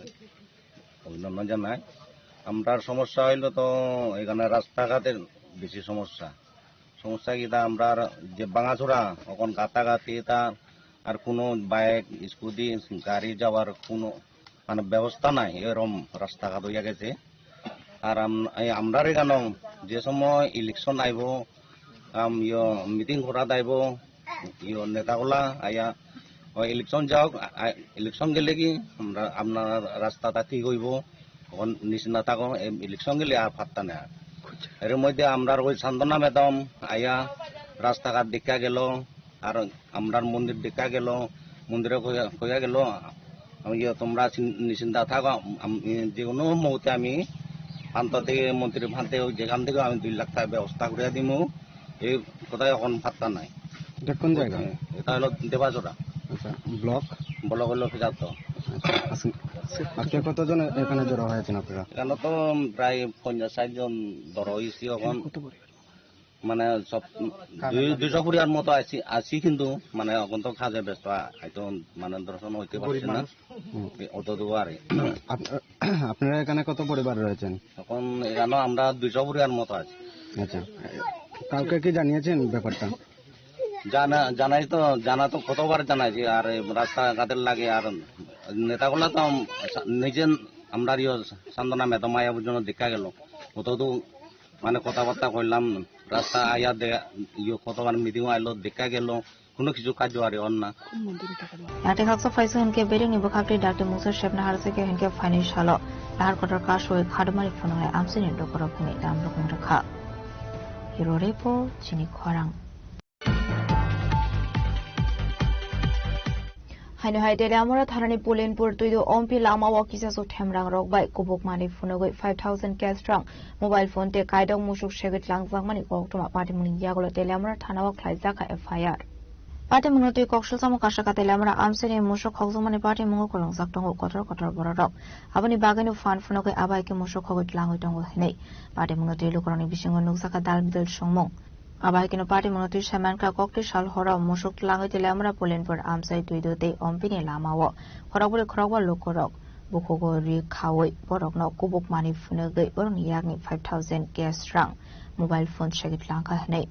Speaker 16: অভিনন্দন জানাই আমরার সমস্যা হইল তো এখানে রাস্তাঘাটের বেশি সমস্যা কি তা আমরা যে বাঙাচোরা এখন গাতাগাতি তা আর কোনো বাইক স্কুটি গাড়ি যাওয়ার কোনো মানে ব্যবস্থা নাই এরকম রাস্তাঘাট হইয়া গেছে আর আমরা এখানে যে সময় ইলেকশন আইব মিটিং করা আইব নেতাগুলা আইয়া ইলেকশন যাওক ইলেকশন গেলে কি আমরা আপনার রাস্তাটা ঠিক হইব নিচিনা থাকো ইলেকশন গেলে আর ফাত্তা নেই এর মধ্যে আমরা ওই সান্তনা ম্যাডাম আইয়া রাস্তাঘাট দেখা গেল আর আমরা মন্দির দেখা গেল, মন্দিরে কইয়া গেল তোমরা নিশ্চিন্তা থাকো, যে কোনো মুহূর্তে আমি প্রান্ত থেকে মন্ত্রীর ভান্তে যেখান থেকে আমি 2 লাখ টাকা ব্যবস্থা করে দিব। এই কোথায় এখন পাত্তা নাই।
Speaker 17: এটা কোন জায়গা?
Speaker 16: এটা হলো দেবাজোড়া
Speaker 17: ব্লক
Speaker 16: হলো ফিজাত।
Speaker 17: আজকে কতজন এখানে জড়ো হয়েছেন আপনারা?
Speaker 16: এখানে তো প্রায় 50-60 জন জড়ো হয়েছি। এখন মানে সব 200 পরিবার মতো আছি, কিন্তু মানে এখন তো কাজে ব্যস্ত, হয়তো মানে দর্শন হইতে পারছি না অত দূর। আর
Speaker 17: আপনারা এখানে কত পরিবার রয়েছেন?
Speaker 16: এখন এখানে আমরা 200 পরিবার মতো আছি।
Speaker 17: আচ্ছা, কাউকে কি জানিয়েছেন ব্যাপারটা?
Speaker 16: জানা তো কতবার জানাইছি। আর রাস্তাঘাটের লাগে আর নেতাগুলা তো নিজে আমরা সান্দনা মেদমায়া পর্যন্ত দেখা গেল, অত তো মানে কথাবার্তা কইলাম, রাস্তা আয়া কতবার মিটিং আইলো দেখা গেল, কোনো কিছু কাজ আর না।
Speaker 9: Yakti Haksa Faisu Henke Bering Ibu Kapti Dr. Musa Shebna Harseke Henke Fani Shalo Lahar Kotor Kashoi Khadmari Phonoi Amsin Dokora Phumi Dam Rokung Rakha Hero Repo Chini Khwarang Haino Haidele Amora Tharani Pulinpur Tuido Ompi Lama Wakisa So Temrang Rokbai Kubuk Mani Phonogoi 5,000 cash strong mobile phone te Kaidong Mushuk Shegit Langzang Mani Koktuma Party Muni Yagolo Telamra Thanawa Klaizaka FIR Party Munoti Kokshal Samukashaka Telamra Amseni Mushuk Hogzumani Party Mungo Kolong Zaktongo Kotor Borok Abani Baganu Fan Phonogoi Abaiki Mushuk Hogit Langotongo Hene Party Munoti Lukoroni Bishingo Nusaka Dalbidel Shongmong Abahikino Party Munoti Shamanka Kokti Shal Hora Mushuk Lango Telamra Pulinpur Amsai Tuido de Ompini Lamawo Horaburi Krowa Lokorok Bukogo Ri Kawai Borok no Kubuk Mani Phonogoi Borong Yagni 5,000 gas strong mobile phone Shegit Lanka Hene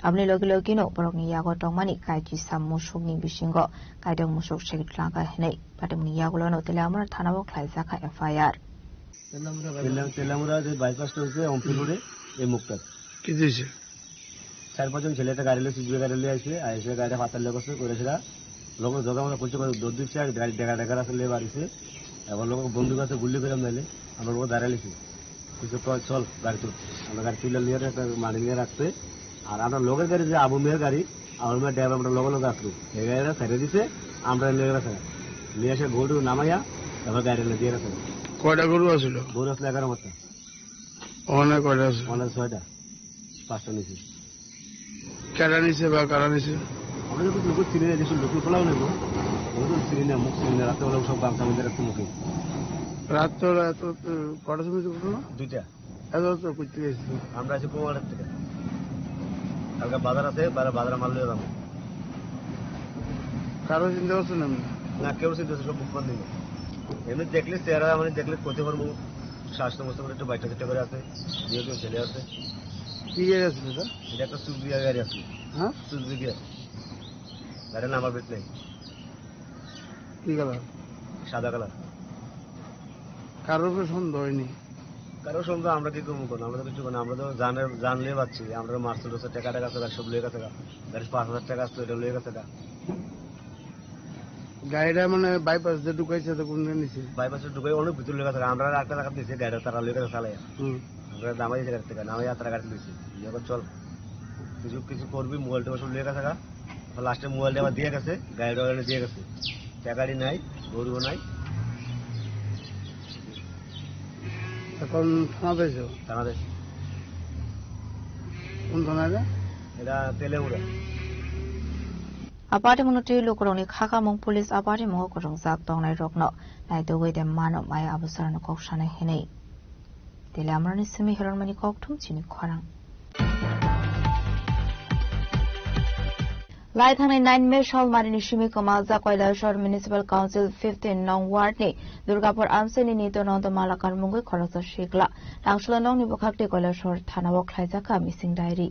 Speaker 9: Abni Logino Borong Yago Tongmani Kaiji Sam Mushugni Bishingo Kaidong Mushuk Shegit Lanka Hene Patamni Yagolo Telamra Thanawo Klaizaka FIR
Speaker 18: Teliamura যে বাইপাসটা হচ্ছে অম্পি রোডে এই মুখটা
Speaker 12: কি দিয়েছে
Speaker 18: 4-5 জন ছেলেটা গাড়ি CGB গাড়ি নিয়ে আসে আইসে গাড়িটা পাতাল লেগেছে করেছিল লোক যখন আমরা পৌঁছে দৌড় দিচ্ছে আর গাড়ি দেখা আসলে বাড়িছে এবার লোক বন্ধু কাছে গুলি করে মেলে আমরা লোক দাঁড়াইছি কিছু চল গাড়ি চল আমরা গাড়ি তুলে নিয়ে মাটি নিয়ে রাখতে আর আমরা লোকের গাড়ি যে আবু মেয়ের গাড়ি আবু মেয়ের ড্রাইভার আমরা লোক আসলো এই গাড়িটা ছেড়ে দিছে আমরা নিয়ে এসে গরু নামাইয়া এবার গাড়ি দিয়ে রাখা
Speaker 12: কয়টা গরু আসছিল?
Speaker 18: গরু আসলে 11 মতো।
Speaker 12: অনেক কয়টা আছে?
Speaker 18: অনেক 6টা 5টা নিচে
Speaker 12: কেডা নিছে বা কারা নিছে?
Speaker 18: আমরা যখন লোক চিনে যেসব লোক খোলাও নেব ওদের চিনি না মুখ চিনি না রাতে হলেও সব গামছা মধ্যে রাখতে মুখে
Speaker 12: রাত এত কটা সময় ঘটনা?
Speaker 18: 2টা
Speaker 12: এত তো করতে গেছি
Speaker 18: আমরা আছি কোয়ার্টার থেকে কালকে বাজার আছে বাজারে মাল নিয়ে যাবো
Speaker 12: কারো চিন্তা করছেন
Speaker 18: না কেউ চিন্তা সব বুক বন্ধ নেই এমনি দেখলে চেহারা মানে দেখলে করতে পারবো স্বাস্থ্য মস্ত করে একটু বাইটা চেষ্টা করে আছে যেহেতু ছেলে আছে
Speaker 12: কি গাড়ি আছে এটা?
Speaker 18: এটা একটা সুজুকি গাড়ি আছে।
Speaker 12: হ্যাঁ
Speaker 18: সুজুকি গাড়ির নাম্বার প্লেট নেই।
Speaker 12: কি কালার?
Speaker 18: সাদা কালার।
Speaker 12: কারোর উপরে সন্দেহ হয়নি?
Speaker 18: কারো সন্দেহ আমরা কি করবো আমরা তো কিছু আমরা তো জানলে পাচ্ছি আমরা মার্সেল রোসের টাকা আছে সব লেগে গেছে গাড়ি 5,000 টাকা আসতো এটা লেগে গেছে
Speaker 12: গাড়িটা মানে বাইপাস যে ঢুকাইছে তো কোন নিচে
Speaker 18: বাইপাসে ঢুকাই অনেক ভিতর লেগে থাকে আমরা 1 টাকা দিয়েছি গাড়িটা তারা লেগে চালাই আমরা নামাই গাড়ি থেকে নামাই তারা গাড়ি দিয়েছি এখন চল কিছু করবি মোবাইলটা সব লেগে থাকা লাস্টে মোবাইলটা আবার দিয়ে গেছে গাড়িটা দিয়ে গেছে টাকাটি নাই গরুও নাই
Speaker 12: এখন থানা পেয়েছো?
Speaker 18: থানাতে।
Speaker 12: কোন থানায়?
Speaker 18: এটা Teliamura
Speaker 9: Aparte Munoti Lukoroni Khaka Mong Police Aparte Mo Korong Zak Dong Nai Rokno Nai Do Wei De Mano Maya Abusar No Kokshane Hene Tele Amrani Simi Heron Mani Koktum Chini Khwarang Lai Thani 9 May Shal Marini Shimi Kamaza Koilashore Municipal Council 15 Nong Ward Ni Durgapur Amseni Nito Nong The Malakar Mungoi Khorosa Shikla Langshula Nong Ni Bokakti Koilashore Thana Wok Klaizaka Missing Diary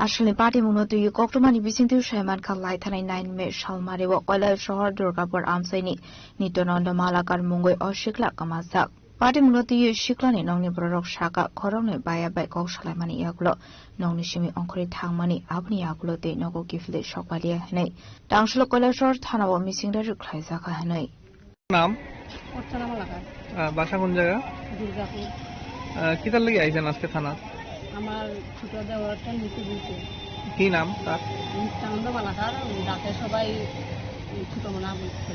Speaker 9: আসলে party মূলত কক্টমানি বিচিন্তির সাইমান খাল্লাই থানায় 9 মে শালমারি ও কয়লার শহর Durgapur আমসাইনি Nityananda Malakar মুঙ্গই অশিকলা কামাজাক party মূলত শিকলানি নংনি বরক শাখা খরংনি বায়া by কৌশলাই মানি ইয়াগুলো নংনি সিমি অঙ্করি থাংমানি আপনি ইয়াগুলোতে নগো গিফলে সকালিয়া হেনাই টাংশল কয়লার শহর থানা ও মিসিংদার খাইজাকা হেনাই
Speaker 19: নাম
Speaker 4: অর্চনা মালাকার
Speaker 19: বাসা কোন জায়গা?
Speaker 4: দুর্গাপুর।
Speaker 19: কিতার লাগি আইছেন আজকে থানা?
Speaker 4: আমার ছোট দেওয়ারটা নিতে দিয়েছে
Speaker 19: কি নাম তার?
Speaker 4: নিত্যানন্দ মালাকার, ডাকে সবাই ছোট মোনা বলছে।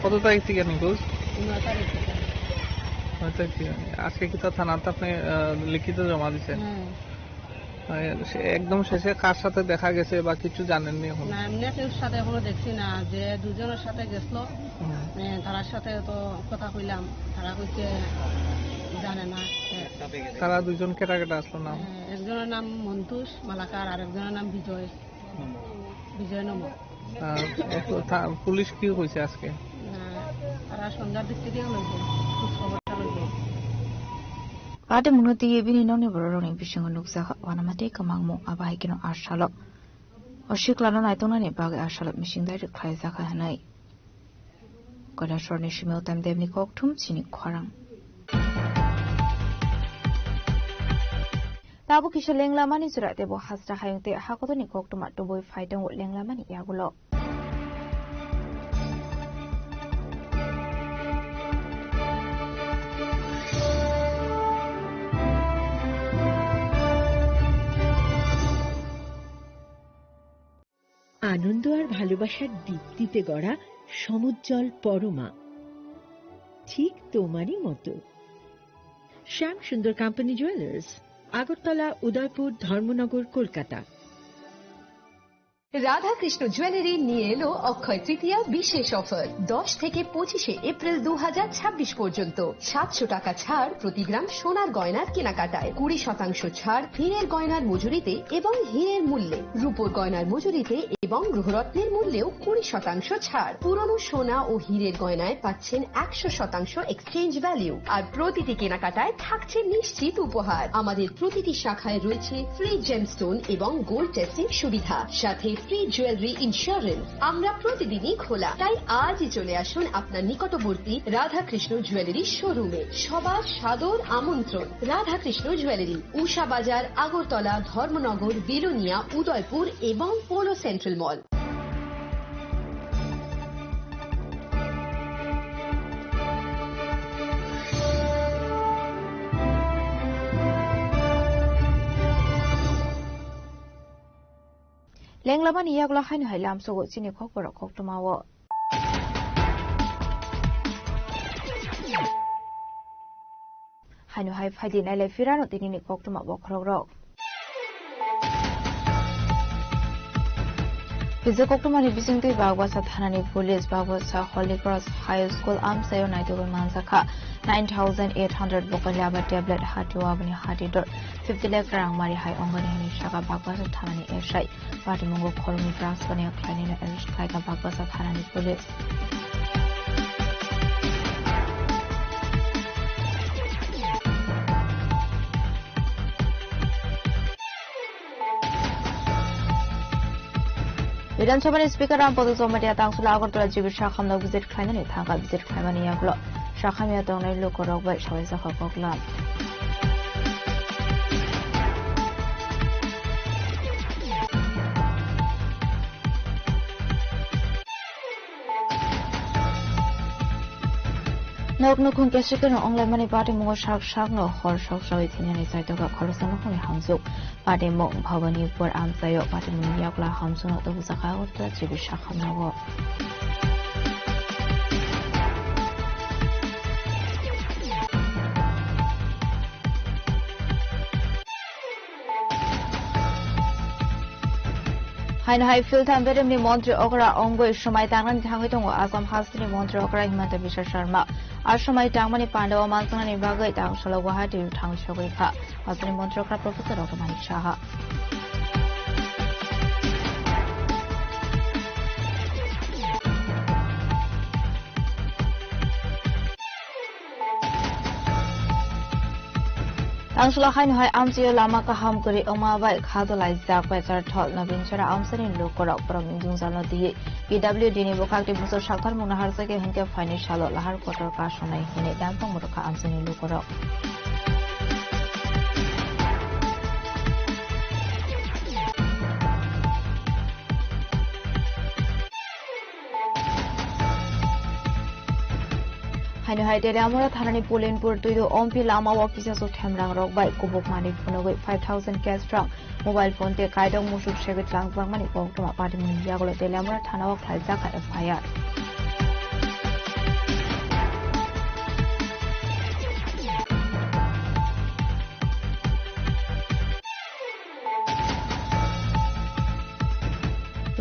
Speaker 19: কত তারিখ থেকে নিখোঁজ?
Speaker 4: 9 তারিখ থেকে।
Speaker 19: আজকে কি তো থানাতে আপনি লিখিত জমা দিচ্ছেন? একদম শেষে কার সাথে দেখা গেছে বা কিছু জানেননি এখন?
Speaker 4: না, এমনি কেউ সাথে এখনো দেখছি না। যে দুজনের সাথে গেছিল তার সাথে তো কথা কইলাম, তারা কইছে জানে না।
Speaker 19: তারা দুজন কেটা কেটা আসলো নাম?
Speaker 4: একজনের নাম মন্তুষ মালাকার আর একজনের নাম বিজয় নমক।
Speaker 19: পুলিশ কি কইছে আজকে?
Speaker 4: তারা সন্ধ্যার দিক থেকে লইছে খোঁজখবরটা লইছে।
Speaker 9: Pada mengerti bini noni berorong yang bising untuk sah wana mati kemangmu apa hikino arsalok. Oshik lana naito nani bagi arsalok mising dari klai zaka hanai. Kada shorni shimil tam devni kok tum sini kwarang. Tabu kisah lenglamani surat tebo hasra hayung te hakoto ni kok tumat tu boy faidang wot lenglamani yagulo.
Speaker 5: আনন্দ আর ভালোবাসার দীপ্তিতে গড়া সমুজ্জ্বল পরমা, ঠিক তোমারই মতো। শ্যাম সুন্দর company jewellers, Agartala, Udaipur, Dharmanagar, Kolkata.
Speaker 6: Radhakrishna jewellery নিয়ে এলো অক্ষয় তৃতীয়া বিশেষ offer. 10 থেকে 25 এপ্রিল 2026 পর্যন্ত 700 টাকা ছাড় প্রতি গ্রাম সোনার গয়নার কেনাকাটায়, 20% ছাড় হীরের গয়নার মজুরিতে এবং হীরের মূল্যে, রূপোর গয়নার মজুরিতে এবং গ্রহরত্নের মূল্যেও 20% ছাড়। পুরনো সোনা ও হীরের গয়নায় পাচ্ছেন 100% এক্সচেঞ্জ ভ্যালু, আর প্রতিটি কেনাকাটায় থাকছে নিশ্চিত উপহার। আমাদের প্রতিটি শাখায় রয়েছে ফ্রি জেমস্টোন এবং গোল্ড টেস্টিং সুবিধা, সাথে ফ্রি জুয়েলারি ইন্স্যুরেন্স। আমরা প্রতিদিনই খোলা, তাই আজই চলে আসুন আপনার নিকটবর্তী রাধাকৃষ্ণ জুয়েলারি শোরুমে। সবার সাদর আমন্ত্রণ। রাধাকৃষ্ণ জুয়েলারি, উষা বাজার, আগরতলা, ধর্মনগর, বিলোনিয়া, উদয়পুর এবং পোলো সেন্ট্রাল মল।
Speaker 9: Lenglaman iya gula hain hai lam sogo sini kok borok kok tumawo. Hainu hai fadi nai firano tini kok tumawo krok rok. Bisa kok tumani bising tu bagwa sa thanani police bagwa sa Holy Cross High School amsayo naitu mansaka 9,800 bokal laba tablet hatiwa bani hati dor 50 lakh rang mari hai ongani hani shaka bagwa sa thanani esai pati mongo kolmi transfer ni klani na erish kaika bagwa sa thanani police. বিধানসভার speaker Rampada Jamatia তাংসুলা আগরতলা জিবির শাখামনাও visit খাইনানি থাকা visit খাইমানি ইয়াগুলো শাখামিয়া দংনাই লোক রকবাই সবাই জাখা ককলাম। Noknukung kesikeno onglai mani pati mungo shak-shakno hor shok-shoi tinani saitoga kholosanokuni hamsuk pati mong bhavanipur amsayo pati mungi yakla hamsuno tobusaka agortala jibi shakhamnago. Hain hai filthan bedemni মন্ত্রী অগরা অঙ্গই সময় টাংনানি থাঙ্গই দङ আসাম হাসনি মন্ত্রী অগরা হিমন্ত বিশ্ব শর্মা আর সময় টাংমানি পান্ডব মানসংনানি বাগৈ টাংসল গুয়াহাটি থাংসগৈখা হাসনি মন্ত্রী অগরা professor doctor Manik Saha. Tangsula hain hai amsiyo lama kaham kuri omabai khadolai jakbai sarthol nabin chara amsani lokorok prom ingjungjalno diye PWD ni bokakti buso sakthar mona harsake hinke faini salo lahar kotor ka sonai hine dampang murukha amsani lokorok. haino hai dele amora thanani Polenpur tuido ompi lama wa kisa so thamrang rok bai kubuk mani phunogoi 5000 cash from mobile phone te kaidong musuk shege tlang bang mani koktoma party mun yagolo dele amora thana wa khai jaka FIR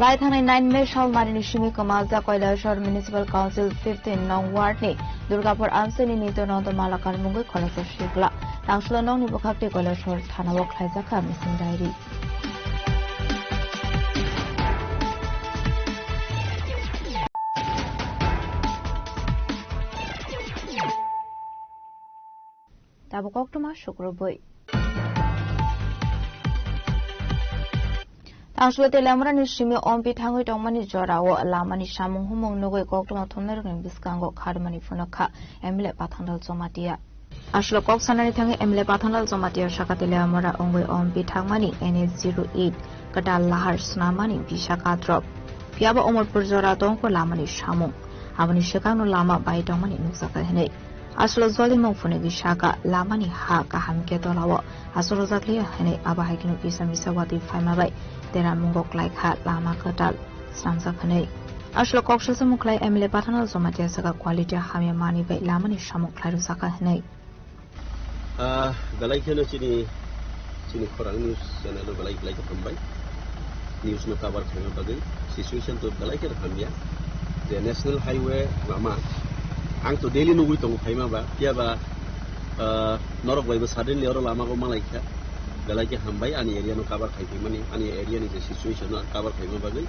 Speaker 9: Lai thanai 9 May Shal Marini Shimi Kamalza Koilashar Municipal Council 15 Nong Ward ni Durgapur Amseni Nito Nonto Malakar Mungoi Kolasa Shikla Tangshula Nong ni Bokapte Koilashar Thana Wak Khaizaka Missing Diary Tabukok Tuma Shukroboi Tangshula telamra ni shimi ompi thangoi tongmani jorawo lamani samung humong nogoi koktoma thonnereng biskango khadmani funakha emle pathandal jomatia ashlo kok sanani thangi emle pathandal jomatia shakatele amara ongoi ompi thangmani NH08 kadal lahar snamani bishaka drop piaba omorpur jora tongko lamani samung abani shekangno lama bai tongmani nuksaka henei Aslo zolimong fune bishaka lamani ha kahamke tolawo aslo zakliya henei abahakinu bisa misawati faimabai Tera mungok like hat lama kadal samsa khanei ashlo kokshal samuklai emle pathanal zomatia saka quality hamya mani bai lamani samuklai rusaka hanei
Speaker 20: galai khelo chini khorang news channel lo galai ka pambai news no cover khanga bagai situation to galai ka hamya the national highway lama ang to daily no gui tong phaima ba pia ba norok bai ba suddenly oro lama ko malai kha galai ke hambai ani area no cover khai mani ani area ni the situation no cover khai bagai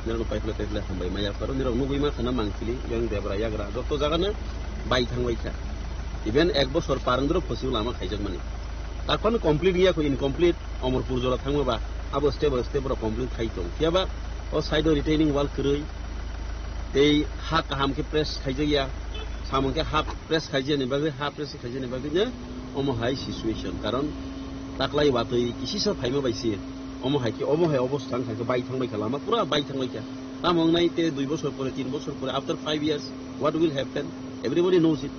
Speaker 20: nero paipla hambai maya paro nero no gui ma khana mangkili yang debra yagra joto jaga na bai thangbai kha even ek bochor parandro phosiu lama khaijak mani tarpon complete ya ko incomplete Omorpur jora thangba ba abo step ro complete khai tong kiaba o side retaining wall kroi ei ha kaham ke press khaijaya samong ke half press khaije ni bagai half press khaije ni bagai ne omo high situation karon taklai batoi kisi so phaima baisi omo hai ki omo hai obosthan thangke bai thangbai khalama pura bai thangbai kya tamong nai te 2 bochor pore 3 bochor pore after 5 years what will happen everybody knows it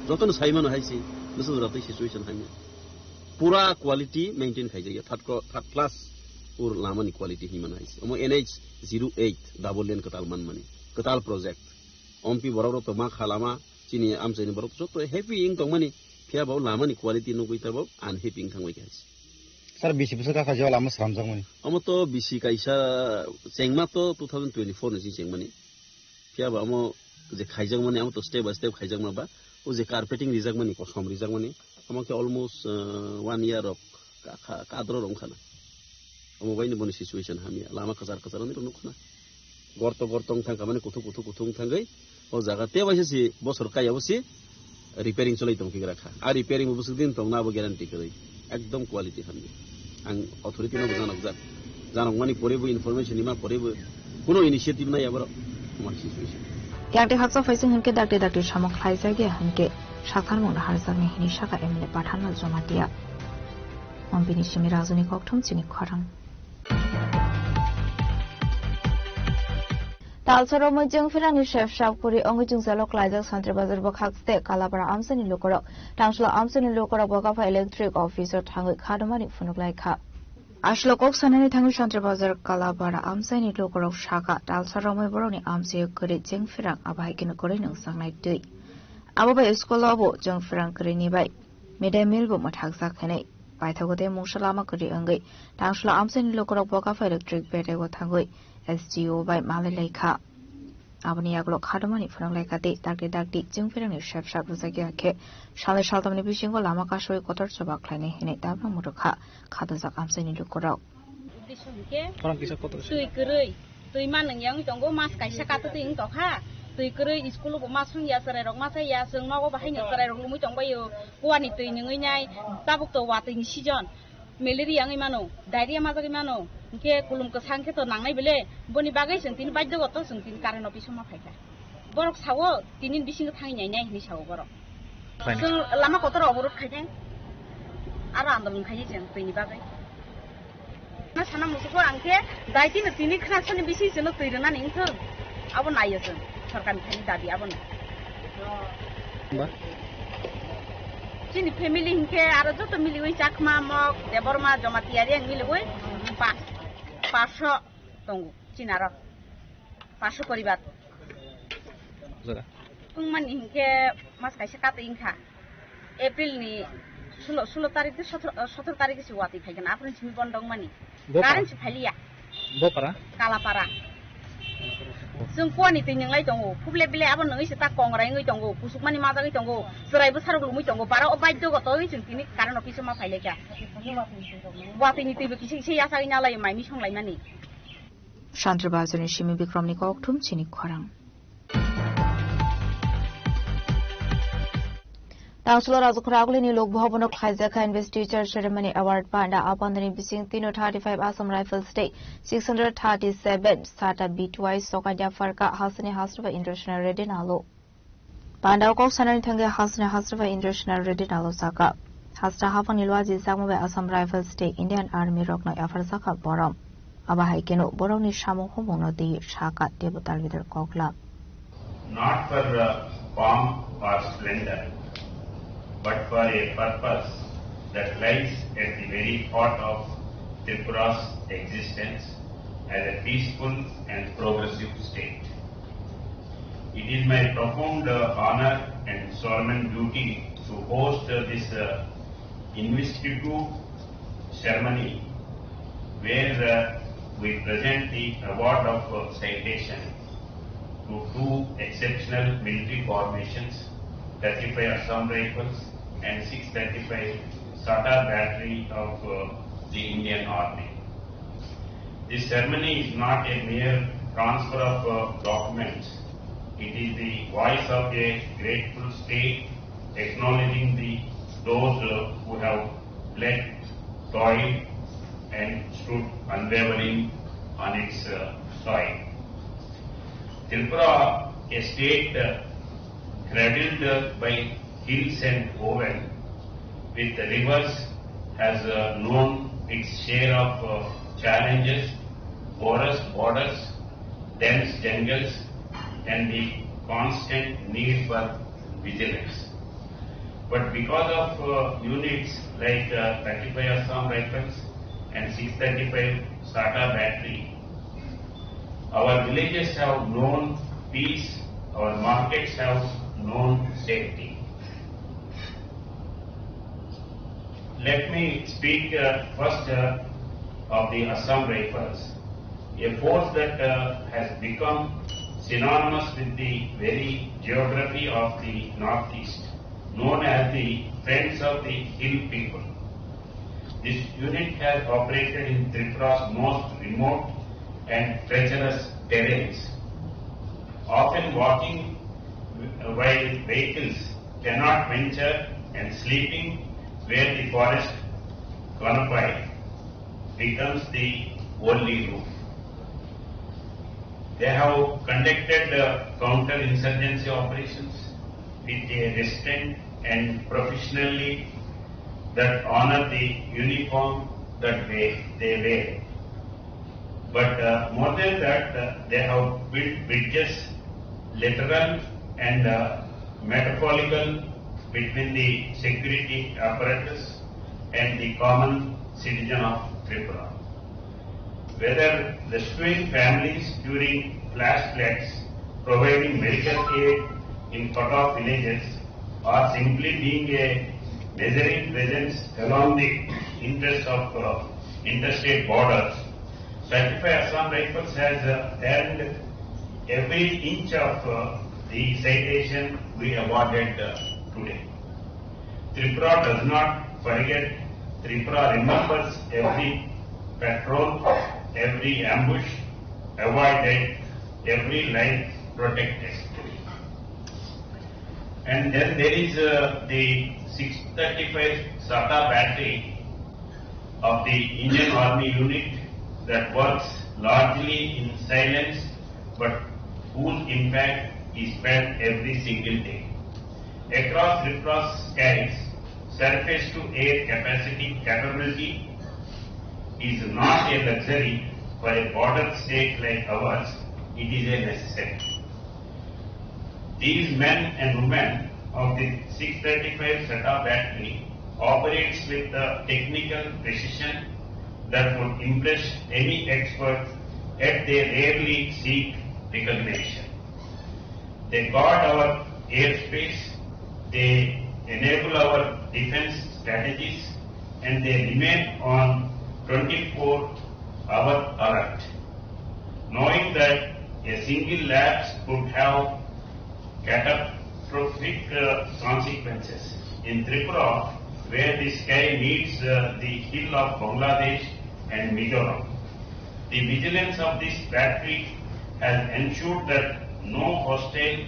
Speaker 20: joton saimano haisi this is the situation hanya pura quality maintain khaije third class ur lamani quality himan haisi omo NH08 double lane katal man mani katal project ompi bororo to ma khalama chini amseni borok so to happy ing tong mani pia bau lamani quality no goita bau unhappy ing thangbai haisi
Speaker 17: Sir, bisi pusa ka khajo lama samjang mani.
Speaker 20: Amo to bisi kaisa chengma to 2024 ni chengmani. Pia ba amo je khaijang mani amo to step by step khaijang ma ba o je carpeting rijak mani ko som rijak mani amo ke almost 1 year of kadro rong khana. Amo baini boni situation hamia lama kasar ni ronu khana. Gortong thang kamani kuthung thangai o jaga te baise si bosor kai abosi repairing cholai tong ki rakha. A repairing busuk din tong na bo guarantee kai. Ekdom quality hamia. Ang authority no janok mani porebo information ima porebo kuno initiative nai abaro আমার situation
Speaker 9: yakte hatsa faising hunke dakte samok khaisa ge hunke shakhar mon harsa ni hini shaka emle pathanal jomatia ombini shimi rajuni kokthum chini khorang Talsaro mojang firang chef shapuri ongujung salok laijak santri bazar bokhakste kalapara amsani lokorok tangshla amsani lokorok bokafa electric officer thangoi khadamani funuklai kha Ashlo kok sanani thangu santri bazar kalapara amsani lokorok shaka talsaro moi boroni amsi kore jeng firang abai kin kore nang sangnai tui abo bai school abo jeng firang kore ni bai midday meal bo mathak sakhanai bai thagote mungsalama kore angai tangshla amsani lokorok bokafa electric bete go thangoi SGO by Malayka. Abani aglo khadamani phang like ate dakti jingfirang ni shap rusagi akhe shale shaltamni bishingo lama ka shoi kotor chaba khlane hine tabna murukha khadajak amsani lukorau
Speaker 21: bishinge phang kisa kotor tui krei tui manang yang tongo mas kaisa ka ting to kha tui krei school bo masung ya sare rok masa ya sung ma go bahai nya sare rok lumui tongba yo kwani tui ngai nyai tabuk to wa ting sijon malaria ngai mano diarrhea ma jagi mano ke kulum ke sangke to nangnai bele boni bagai sing tin bajjo goto sing tin karan office ma phaika borok sawo tinin bising thangi nyai ni sawo borok sing lama kotor oborot khaijai ara andolon khaijai jeng tini bagai na sana musuko angke daiti na tini khana sani bisi jeno tui rena ning thong abo naiyo jeng sarkar ni dabi abo Chini family hinke aro joto mili oi chakma mok deborma jomatiari ang mili oi 500 tongu chinaro 500 poribar pungman hinke mas kaisa kata ingkha April ni 16 tarik te 17 tarik si wati khaigan apun chimi bondong mani karan si phalia
Speaker 19: Bopara
Speaker 21: Kalapara Sung kuani tin yang lai tongo puble bile abon ngi sita kongrai ngi tongo kusuk mani mata ngi tongo serai besar gulu tongo para obai do goto ngi sungkini karan office ma phaile ka wati ni tibe kisi se yasa nya lai mai mi song lai mani
Speaker 9: Shantrabazuni Shimi Bikramni Koktum Chini Khorang Councilor Azukragulini Lok Bhavanok Khaizaka Investiture Ceremony Award Panda Apandani Bising 335 Assam Rifles State 637 Sata B2I Sokadia Farka Hasani Hasrava International Redinalo Panda Kok Sanani Thange Hasani Hasrava International Redinalo Saka Hasta Hafan Ilwazi Samove Assam Rifles State Indian Army Rokno Afarsaka Boram Abahaikeno Boroni Shamu Homono Di Shaka Debutal Vidar Kokla
Speaker 1: Not for pomp or splendor, but for a purpose that lies at the very heart of Tripura's existence as a peaceful and progressive state. It is my profound honor and solemn duty to host this investiture ceremony where we present the award of citation to two exceptional military formations, 35 Assam Rifles and 635 Sata Battery of the Indian Army. This ceremony is not a mere transfer of documents. It is the voice of a grateful state acknowledging those who have bled, toiled and stood unwavering on its soil. Tripura, a state cradled by hills and oven, with the rivers, has known its share of challenges, porous borders, dense jungles, and the constant need for vigilance. But because of units like 35 Assam Rifles and 635 Sata Battery, our villages have known peace, our markets have known safety. Let me speak first of the Assam Rifles, a force that has become synonymous with the very geography of the Northeast, known as the Friends of the Hill People. This unit has operated in Tripura's most remote and treacherous terrains, often walking while vehicles cannot venture and sleeping where the forest canopy becomes the only roof. They have conducted counter-insurgency operations with a restraint and professionally that honor the uniform that they wear. But more than that, they have built bridges, literal and metaphorical, between the security apparatus and the common citizen of Tripura. Whether rescuing families during flash floods, providing medical aid in cut-off villages, or simply being a measuring presence along the interests of interstate borders, 35 Assam Rifles has earned every inch of the citation we awarded today. Tripura does not forget. Tripura remembers every patrol, every ambush avoided, every life protected. And then there is the 635 Sata Battery of the Indian Army unit that works largely in silence, but whose impact is felt every single day. Across Tripura's skies, surface-to-air capability is not a luxury for a border state like ours, it is a necessity. These men and women of the 635 SATA battery operates with the technical precision that would impress any expert, yet they rarely seek recognition. They guard our airspace, they enable our defense strategies, and they remain on 24-hour alert. Knowing that a single lapse could have catastrophic consequences. In Tripura, where the sky meets the hill of Bangladesh and Mizoram, the vigilance of this battery has ensured that no hostile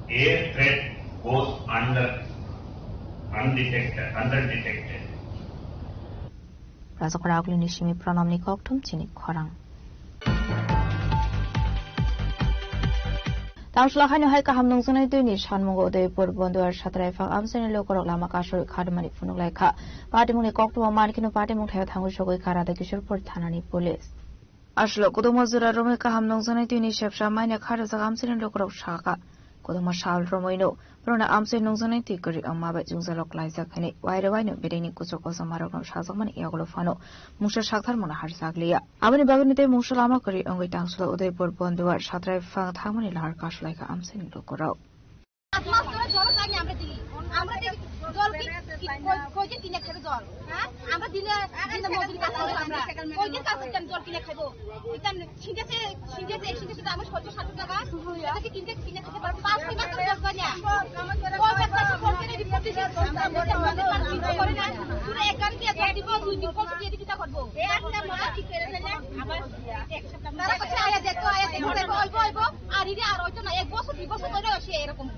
Speaker 1: air threat goes undetected.
Speaker 9: Razakara Nishimi Pranamni Koktum Chini Korang. Tamshla Hanu Haika Hamnung Sunai Duni Shanmungo de Purbondo Shatraifa Amsen Lokorok Lama Kasho Kadamani Funulaika, Patimuni Koktu Markino Patimuk Tangushoko Kara the Kishur Tanani Police. Ashlo Kudomazura Romeka Hamnung Sunai Duni Shepsha Mania Karas Amsen Lokorok Shaka, Kudomashal Romoino, Bruna Amsen Nungsunai Tikuri Amaba Jungzalok Lizakani, Waidawino Bedini Kusoko Samarano Shazaman Yagolofano, Musha Shakar Monaharsaglia. Abani Bagunite Mushalama Kuri and with Tangslo de Borbondo Shatra Fang Tamani Larkash like Amsen Lokoro.
Speaker 2: আমরা দিলে দিলে মজুরি কাজ করব আমরা কয়দিন কাজ করতে জল কিনে খাবো এটা সিনজেছে দাম 700 টাকা এটা কিনতে খেতে পারবো 5 মাস করে জল পানি ওই ব্যবসা করতে রিপোর্ট দিছি আমরা করে না পুরো এক গান দিয়ে জল দিব 2 দিন কষ্ট দিয়ে কিটা করব একটা মাস ঠিক করে ফেলে আবার এক সপ্তাহ তারা কাছে আয়া দেখো ওইবো আর ইরে আর হয়তো না এক বছর 2 বছর ধরে আসে এরকম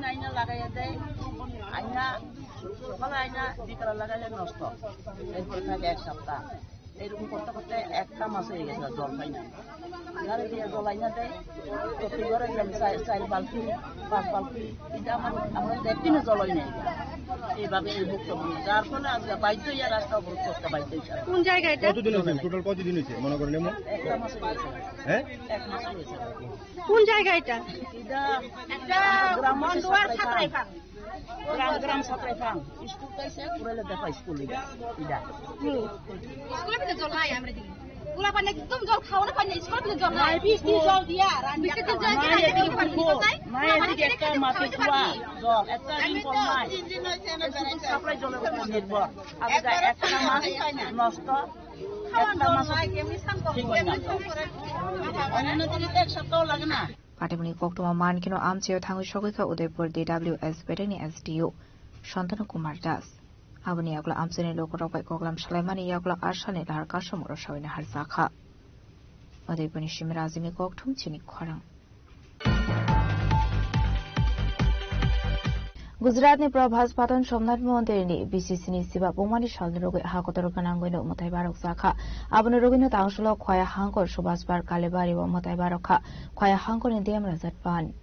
Speaker 22: আইনা লাগাইয়া দেয় আইনা সকালে আইনা বিকালে লাগাইলে নষ্ট এরপরে থাকে এক সপ্তাহ এরকম করতে করতে একটা মাস হয়ে গেছে জল পাই না ঘরে দিয়ে জল আইনা দেয় প্রতি ঘরে চার বালতি 5 বালতি এটা আমরা দেখতেই জল হয় না এইভাবে এই ভুক্তভোগী যার ফলে আজকে বাধ্য হইয়া রাস্তা অবরোধ করতে বাধ্য হইছে
Speaker 2: কোন জায়গা এটা
Speaker 17: কতদিন হয়েছে টোটাল কতদিন হয়েছে মনে করেন এমন
Speaker 22: একটা মাস হয়েছে
Speaker 17: হ্যাঁ
Speaker 22: এক মাস হয়েছে
Speaker 2: কোন জায়গা এটা
Speaker 22: এটা গ্রাম দুয়ার ছাত্রাইফাং গ্রাম ছাত্রাইফাং স্কুল পাইছে পুরালে দেখা স্কুল এটা
Speaker 2: স্কুলে তো জল নাই আমরা দিই পুরা পানি একদম জল খাও না পানি স্কুলে তো জল নাই বৃষ্টি জল দিয়া বৃষ্টি জল দিয়া এদিকে পানি দিতে
Speaker 22: নাই এদিকে একটা মাটি কুয়া জল একটা রিংকল নাই সাপ্লাই জলের উপর নির্ভর আজকে একটা মাস নষ্ট একটা মাস এমনি স্থান অন্যান্য দিনে এক সপ্তাহ লাগে না
Speaker 9: Patimuni Koktuma Mankino Amchio Tangu Shogika Udaipur DWS Bedeni SDO Shantanu Kumar Das Abuni Yagla Amseni Lokorok by Koglam Shalemani Yagla Ashani Larkasha Murashawina Harzaka Udaipuni Shimirazimi Koktum Chini Korang Gujaratni Prabhas Patan Somnath Monterini BCCni Siba Bomani Shalroge Hakotoro Kanangoino Motai Barok Saka Abuna Rogino Tangshlo Kwaya Hankor Shubhas Bar Kalebari Motai Baroka Kwaya Hankor in Diam Razatpan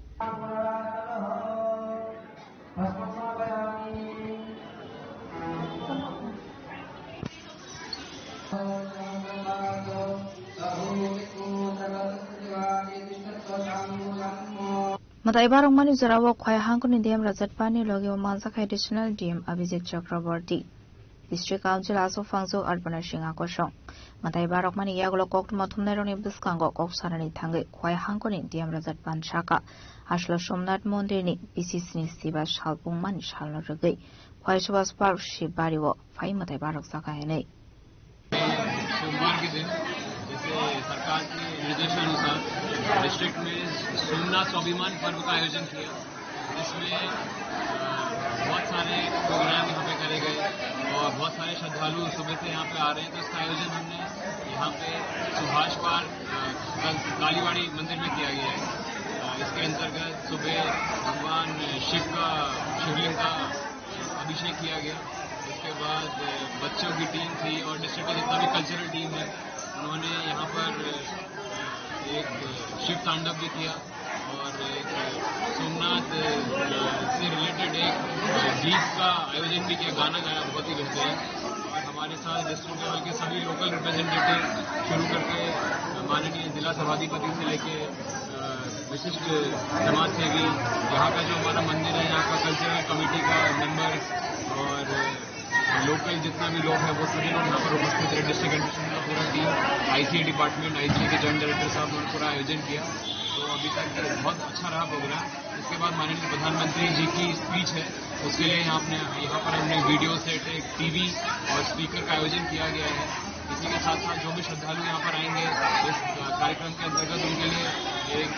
Speaker 9: Motai Barok Mani Zarawa Kwaya Hankor in Diam Razatpani Logi Manzaka Additional DM Abhijit Chakraborty District Council also Fangzo Arbana Shinga Koshong Motai Barok Mani Yaglo Kokt Matumneroni Biskango Koksarani Tangi Kwaya Hankor in Diam Razatpan Shaka Ashlo Somnath Mondeni BCCni Siba Shalpung Mani Shalno Regi Kwaya Shubhas Bar Shibariwo Fai Motai Barok Saka Hene
Speaker 23: सोमवार के दिन जैसे सरकार के निर्देशानुसार district में सोमनाथ स्वाभिमान पर्व का आयोजन किया जिसमें बहुत सारे प्रोग्राम यहाँ पे करे गए और बहुत सारे श्रद्धालु सुबह से यहाँ पे आ रहे हैं तो इसका आयोजन हमने यहाँ पे सुभाष पार्क कालीवाड़ी मंदिर में किया गया है इसके अंतर्गत सुबह भगवान शिवलिंग का अभिषेक किया गया उसके बाद बच्चों की टीम थी और डिस्ट्रिक्ट का जितना भी कल्चरल टीम है उन्होंने यहाँ पर एक शिव तांडव भी किया और एक सोमनाथ से रिलेटेड एक गीत का आयोजन भी किया गाना गाया बहुत ही बेहतरीन और हमारे साथ डिस्ट्रिक्ट लेवल के सभी लोकल रिप्रेजेंटेटिव शुरू करके माननीय जिला सभाधिपति से लेके विशिष्ट समाज सेवी यहाँ यहाँ का जो हमारा मंदिर है, यहाँ का कल्चरल कमेटी का मेंबर्स और लोकल जितना भी लोग हैं वो सभी लोग यहाँ पर उपस्थित रहे। डिस्ट्रिक्ट एडमिनिस्ट्रेशन का पूरा टीम, ICA डिपार्टमेंट, ICA के जॉइंट डायरेक्टर साहब ने पूरा आयोजन किया। तो अभी तक बहुत अच्छा रहा प्रोग्राम। इसके बाद माननीय प्रधानमंत्री जी की स्पीच है, उसके लिए यहाँ पर हमने वीडियो सेट, एक टीवी और स्पीकर का आयोजन किया गया है। इसी के साथ साथ जो भी श्रद्धालु यहाँ पर आएंगे इस कार्यक्रम के अंतर्गत उनके लिए एक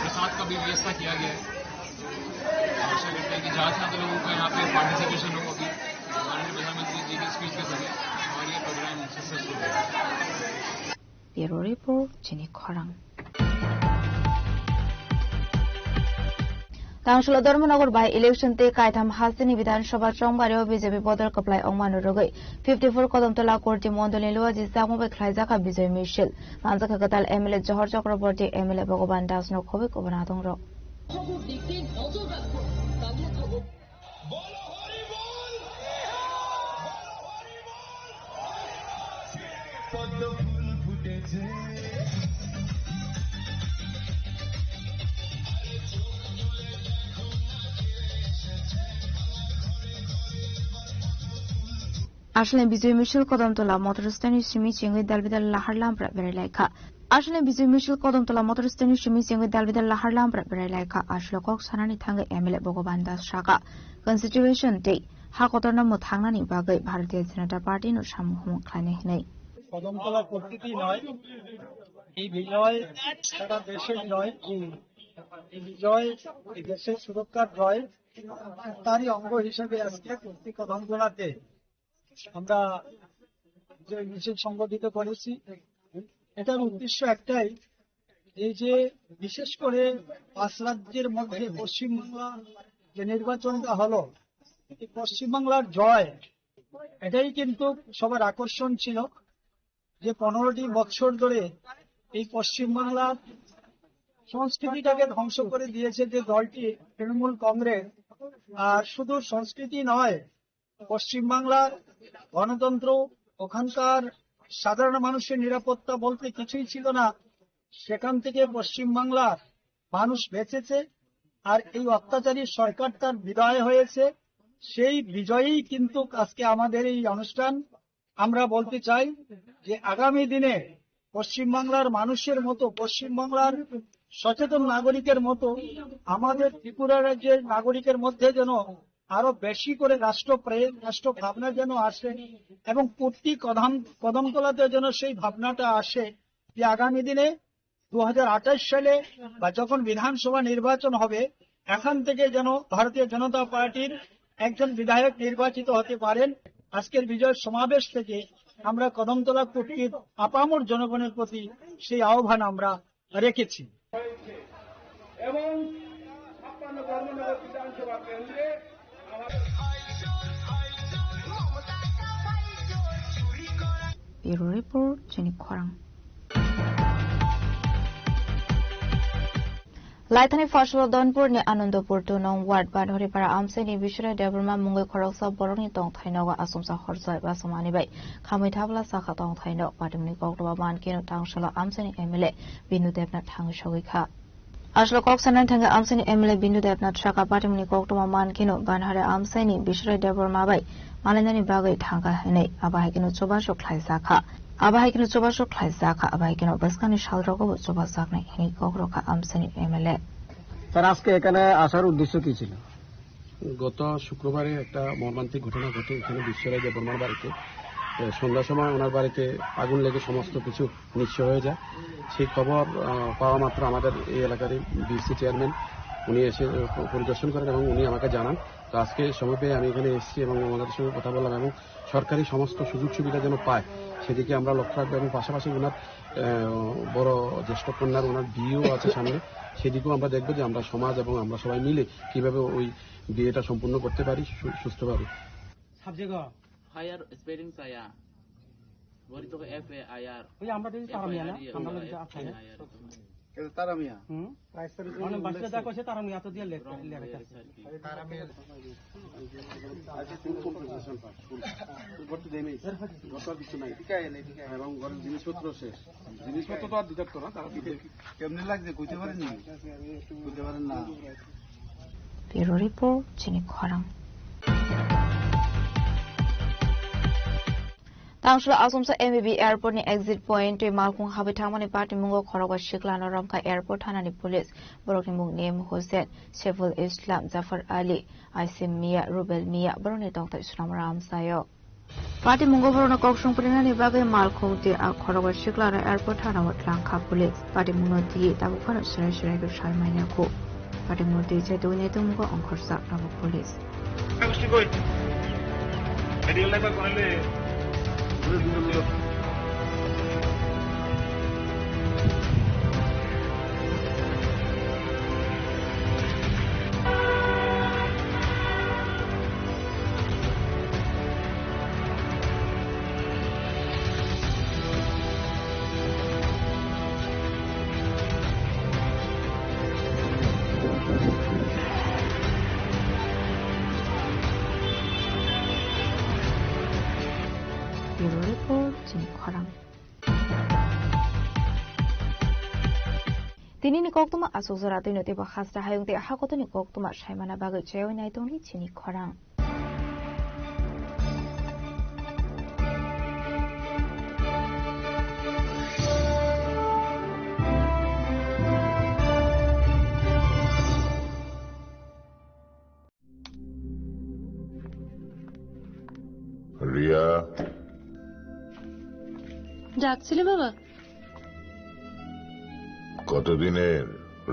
Speaker 23: प्रसाद का भी व्यवस्था किया गया है। तो आशा करते हैं कि ज़्यादा से ज़्यादा लोगों का यहाँ पे पार्टिसिपेशन हो अभी माननीय प्रधानमंत्री जी की स्पीच के समय और ये प्रोग्राम सक्सेसफुल है।
Speaker 9: Bureau report Jini Kharang. तांशुल धर्मनगर बाय इलेक्शन ते कायथाम हासिनी विधानसभा चौंबारियाव बीजेपी बदल कप्लाय अंगमानु रगै 54 कदमतला कोर्टी मंडलनि लुवाजी जामुबे ख्लाइजाखा विजय मिशेल मानजाखा गताल एमएलए जहर चक्रवर्ती एमएलए भगवान दासनो खबे कबनादं र আসলে বিজয় মিছিল কদমতলা মটরস্ট্যান্ড সিমি চিংগি দালবিদাল লাহার লামপ্রা বেড়াইলাইখা আসলে বিজয় মিছিল কদমতলা মটরস্ট্যান্ড সিমি চিংগি দালবিদাল লাহার লামপ্রা বেড়াইলাইখা আসলে কক সানানি থাঙ্গে এমএলএ ভগবান দাস শাখা কনস্টিটিউশন ডে হাকতরনা মো থাংনানি বাগৈ ভারতীয় জনতা পার্টি নো সামুহমু খাইনাই নাই
Speaker 7: কদমতলা প্রকৃতি নয়, এই বিজয় সারা দেশের নয়, এই বিজয় এই দেশের সুরক্ষার নয়, তারই অঙ্গ হিসেবে আজকে প্রতি কদমতলাতে আমরা যে মিছিল সংগঠিত করেছি। এটার উদ্দেশ্য একটাই, এই যে বিশেষ করে 5 রাজ্যের মধ্যে পশ্চিমবাংলা যে নির্বাচনটা হলো, এই পশ্চিমবাংলার জয় এটাই কিন্তু সবার আকর্ষণ ছিল। যে 15টি বছর ধরে এই পশ্চিমবাংলার সংস্কৃতিটাকে ধ্বংস করে দিয়েছে যে দলটি তৃণমূল কংগ্রেস, আর শুধু সংস্কৃতি নয়, পশ্চিমবাংলার গণতন্ত্র, ওখানকার সাধারণ মানুষের নিরাপত্তা বলতে কিছুই ছিল না। সেখান থেকে পশ্চিমবাংলার মানুষ বেঁচেছে, আর এই অত্যাচারী সরকার তার বিদায় হয়েছে। সেই বিজয়ই কিন্তু আজকে আমাদের এই অনুষ্ঠান। আমরা বলতে চাই যে আগামী দিনে পশ্চিমবাংলার মানুষের মতো, পশ্চিমবাংলার সচেতন নাগরিকের মতো আমাদের ত্রিপুরা রাজ্যের নাগরিকের মধ্যে যেন আরো বেশি করে রাষ্ট্রপ্রেম, রাষ্ট্র ভাবনা যেন আসে, এবং প্রতি কদমতলাতে যেন সেই ভাবনাটা আসে যে আগামী দিনে 2028 সালে বা যখন বিধানসভা নির্বাচন হবে, এখান থেকে যেন ভারতীয় জনতা পার্টির একজন বিধায়ক নির্বাচিত হতে পারেন। আজকের বিজয় সমাবেশ থেকে আমরা কদমতলা কুটির আপামর জনগণের প্রতি সেই আহ্বান আমরা রেখেছি। এবং 56 ধর্মনগর বিধানসভা কেন্দ্রে
Speaker 9: ব্যুরো রিপোর্ট জিনি খরাং। লাইথানি ফসল দনপুরনি আনন্দপুর 2 নং ওয়ার্ড বানহরিপাড়া আমসাইনি বিশ্বরায় দেবরমা মুঙ্গৈ খরকসা বরংনি তংথাইনগা আসুমসা খরসাই বাসমানিবাই খাमै थाब्ला साखा तंथाइनो पाटिमनि कक्टबा मानकेनो तांसला आमसाइनि एमएलए बिन्दु देबनाथ थांगसगैखा আসলে কক্সানান থাঙ্গে আমসাইনি এমএলএ বিন্দু দেবনাথ শাখা পাটিমনি কক্টমা মানকেনো বানহারে আমসাইনি বিশ্বরায় দেবরমাবাই মালাইনানি বাগৈ থাঙ্गा हैनै आबाहायकेनो चोबासो ख्लाइजाखा आबाहायकेनो चोबासो ख्लाइजाखा आबाहायकेनो बसकानि सालरगो चोबासाकनाय हैनै कक्रोखा আমসাইনি এমএলএ।
Speaker 17: তার আজকে এখানে আসার উদ্দেশ্য কি ছিল?
Speaker 20: গত শুক্রবারে একটা মর্মান্তিক ঘটনা ঘটে এখানে বিশ্বরায় দেববর্মার বাড়িতে। সন্ধ্যার সময় ওনার বাড়িতে আগুন লেগে সমস্ত কিছু নিঃস্ব হয়ে যায়। সেই খবর পাওয়া মাত্র আমাদের এই এলাকার বিসি চেয়ারম্যান উনি এসে পরিদর্শন করেন এবং উনি আমাকে জানান। তো আজকে সময় পেয়ে আমি এখানে এসেছি এবং ওনাদের সঙ্গে কথা বললাম এবং সরকারি সমস্ত সুযোগ সুবিধা যেন পায় সেদিকে আমরা লক্ষ্য রাখবো এবং পাশাপাশি ওনার বড় জ্যেষ্ঠ কন্যার ওনার বিয়েও আছে সামনে, সেদিকেও আমরা দেখবো যে আমরা সমাজ এবং আমরা সবাই মিলে কিভাবে ওই বিয়েটা সম্পূর্ণ করতে পারি সুস্থভাবে।
Speaker 8: higher spelling saya borito ko f a i r
Speaker 7: ওই আমরা যদি তারামিয়া না আমরা যদি আছে
Speaker 8: এটা তারামিয়া
Speaker 7: মানে বাসা যা কইছে তারামিয়া তো দিয়ে লেখা
Speaker 20: তারামিয়া আজকে তুমি কম্পোজিশন পাস করতে দেই নাই গত কিছু নাই ঠিক আছে ঠিক আছে এবং ঘরের জিনিসপত্র শেষ, জিনিসপত্র তো আর দিতে তো না, তারা কেমনে লাগছে কইতে পারেন না, কইতে পারেন না।
Speaker 9: Bureau Report, Chini Khorang. Tangshula Asumsa MBB Airport ni exit point to Malkung Habitangmani Party Mungo Khoroga Shiklano Ramka Airport Hanani Police Borokni Mung Name Hussein Sheful Islam Zafar Ali Isim Mia Rubel Mia Boroni Dr. Islam Ram Sayo Party Mungo Borona Kokshung Prinani Bagai Malkung de Khoroga Shiklano Airport Hanawat Lanka Police Party Mungo Di Tabukana Shire Sharmaniako Party Mungo Di Jaduni Mungo on Korsa Rabu Police Bureau Report, Chini Khorang. Tini ni koktuma asuzora tini tiba khasra hayung te hakoto ni koktuma shaimana bagai cheo nai toni Chini Khorang.
Speaker 3: Riya
Speaker 10: ডাকছিলে বাবা?
Speaker 3: কতদিনের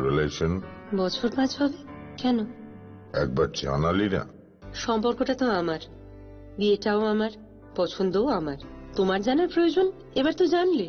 Speaker 3: relation?
Speaker 10: বছর 5 হবে। কেন?
Speaker 3: একবার জানালি না?
Speaker 10: সম্পর্কটা তো আমার, বিয়েটাও আমার, পছন্দও আমার। তোমার জানার প্রয়োজন এবার তো জানলে।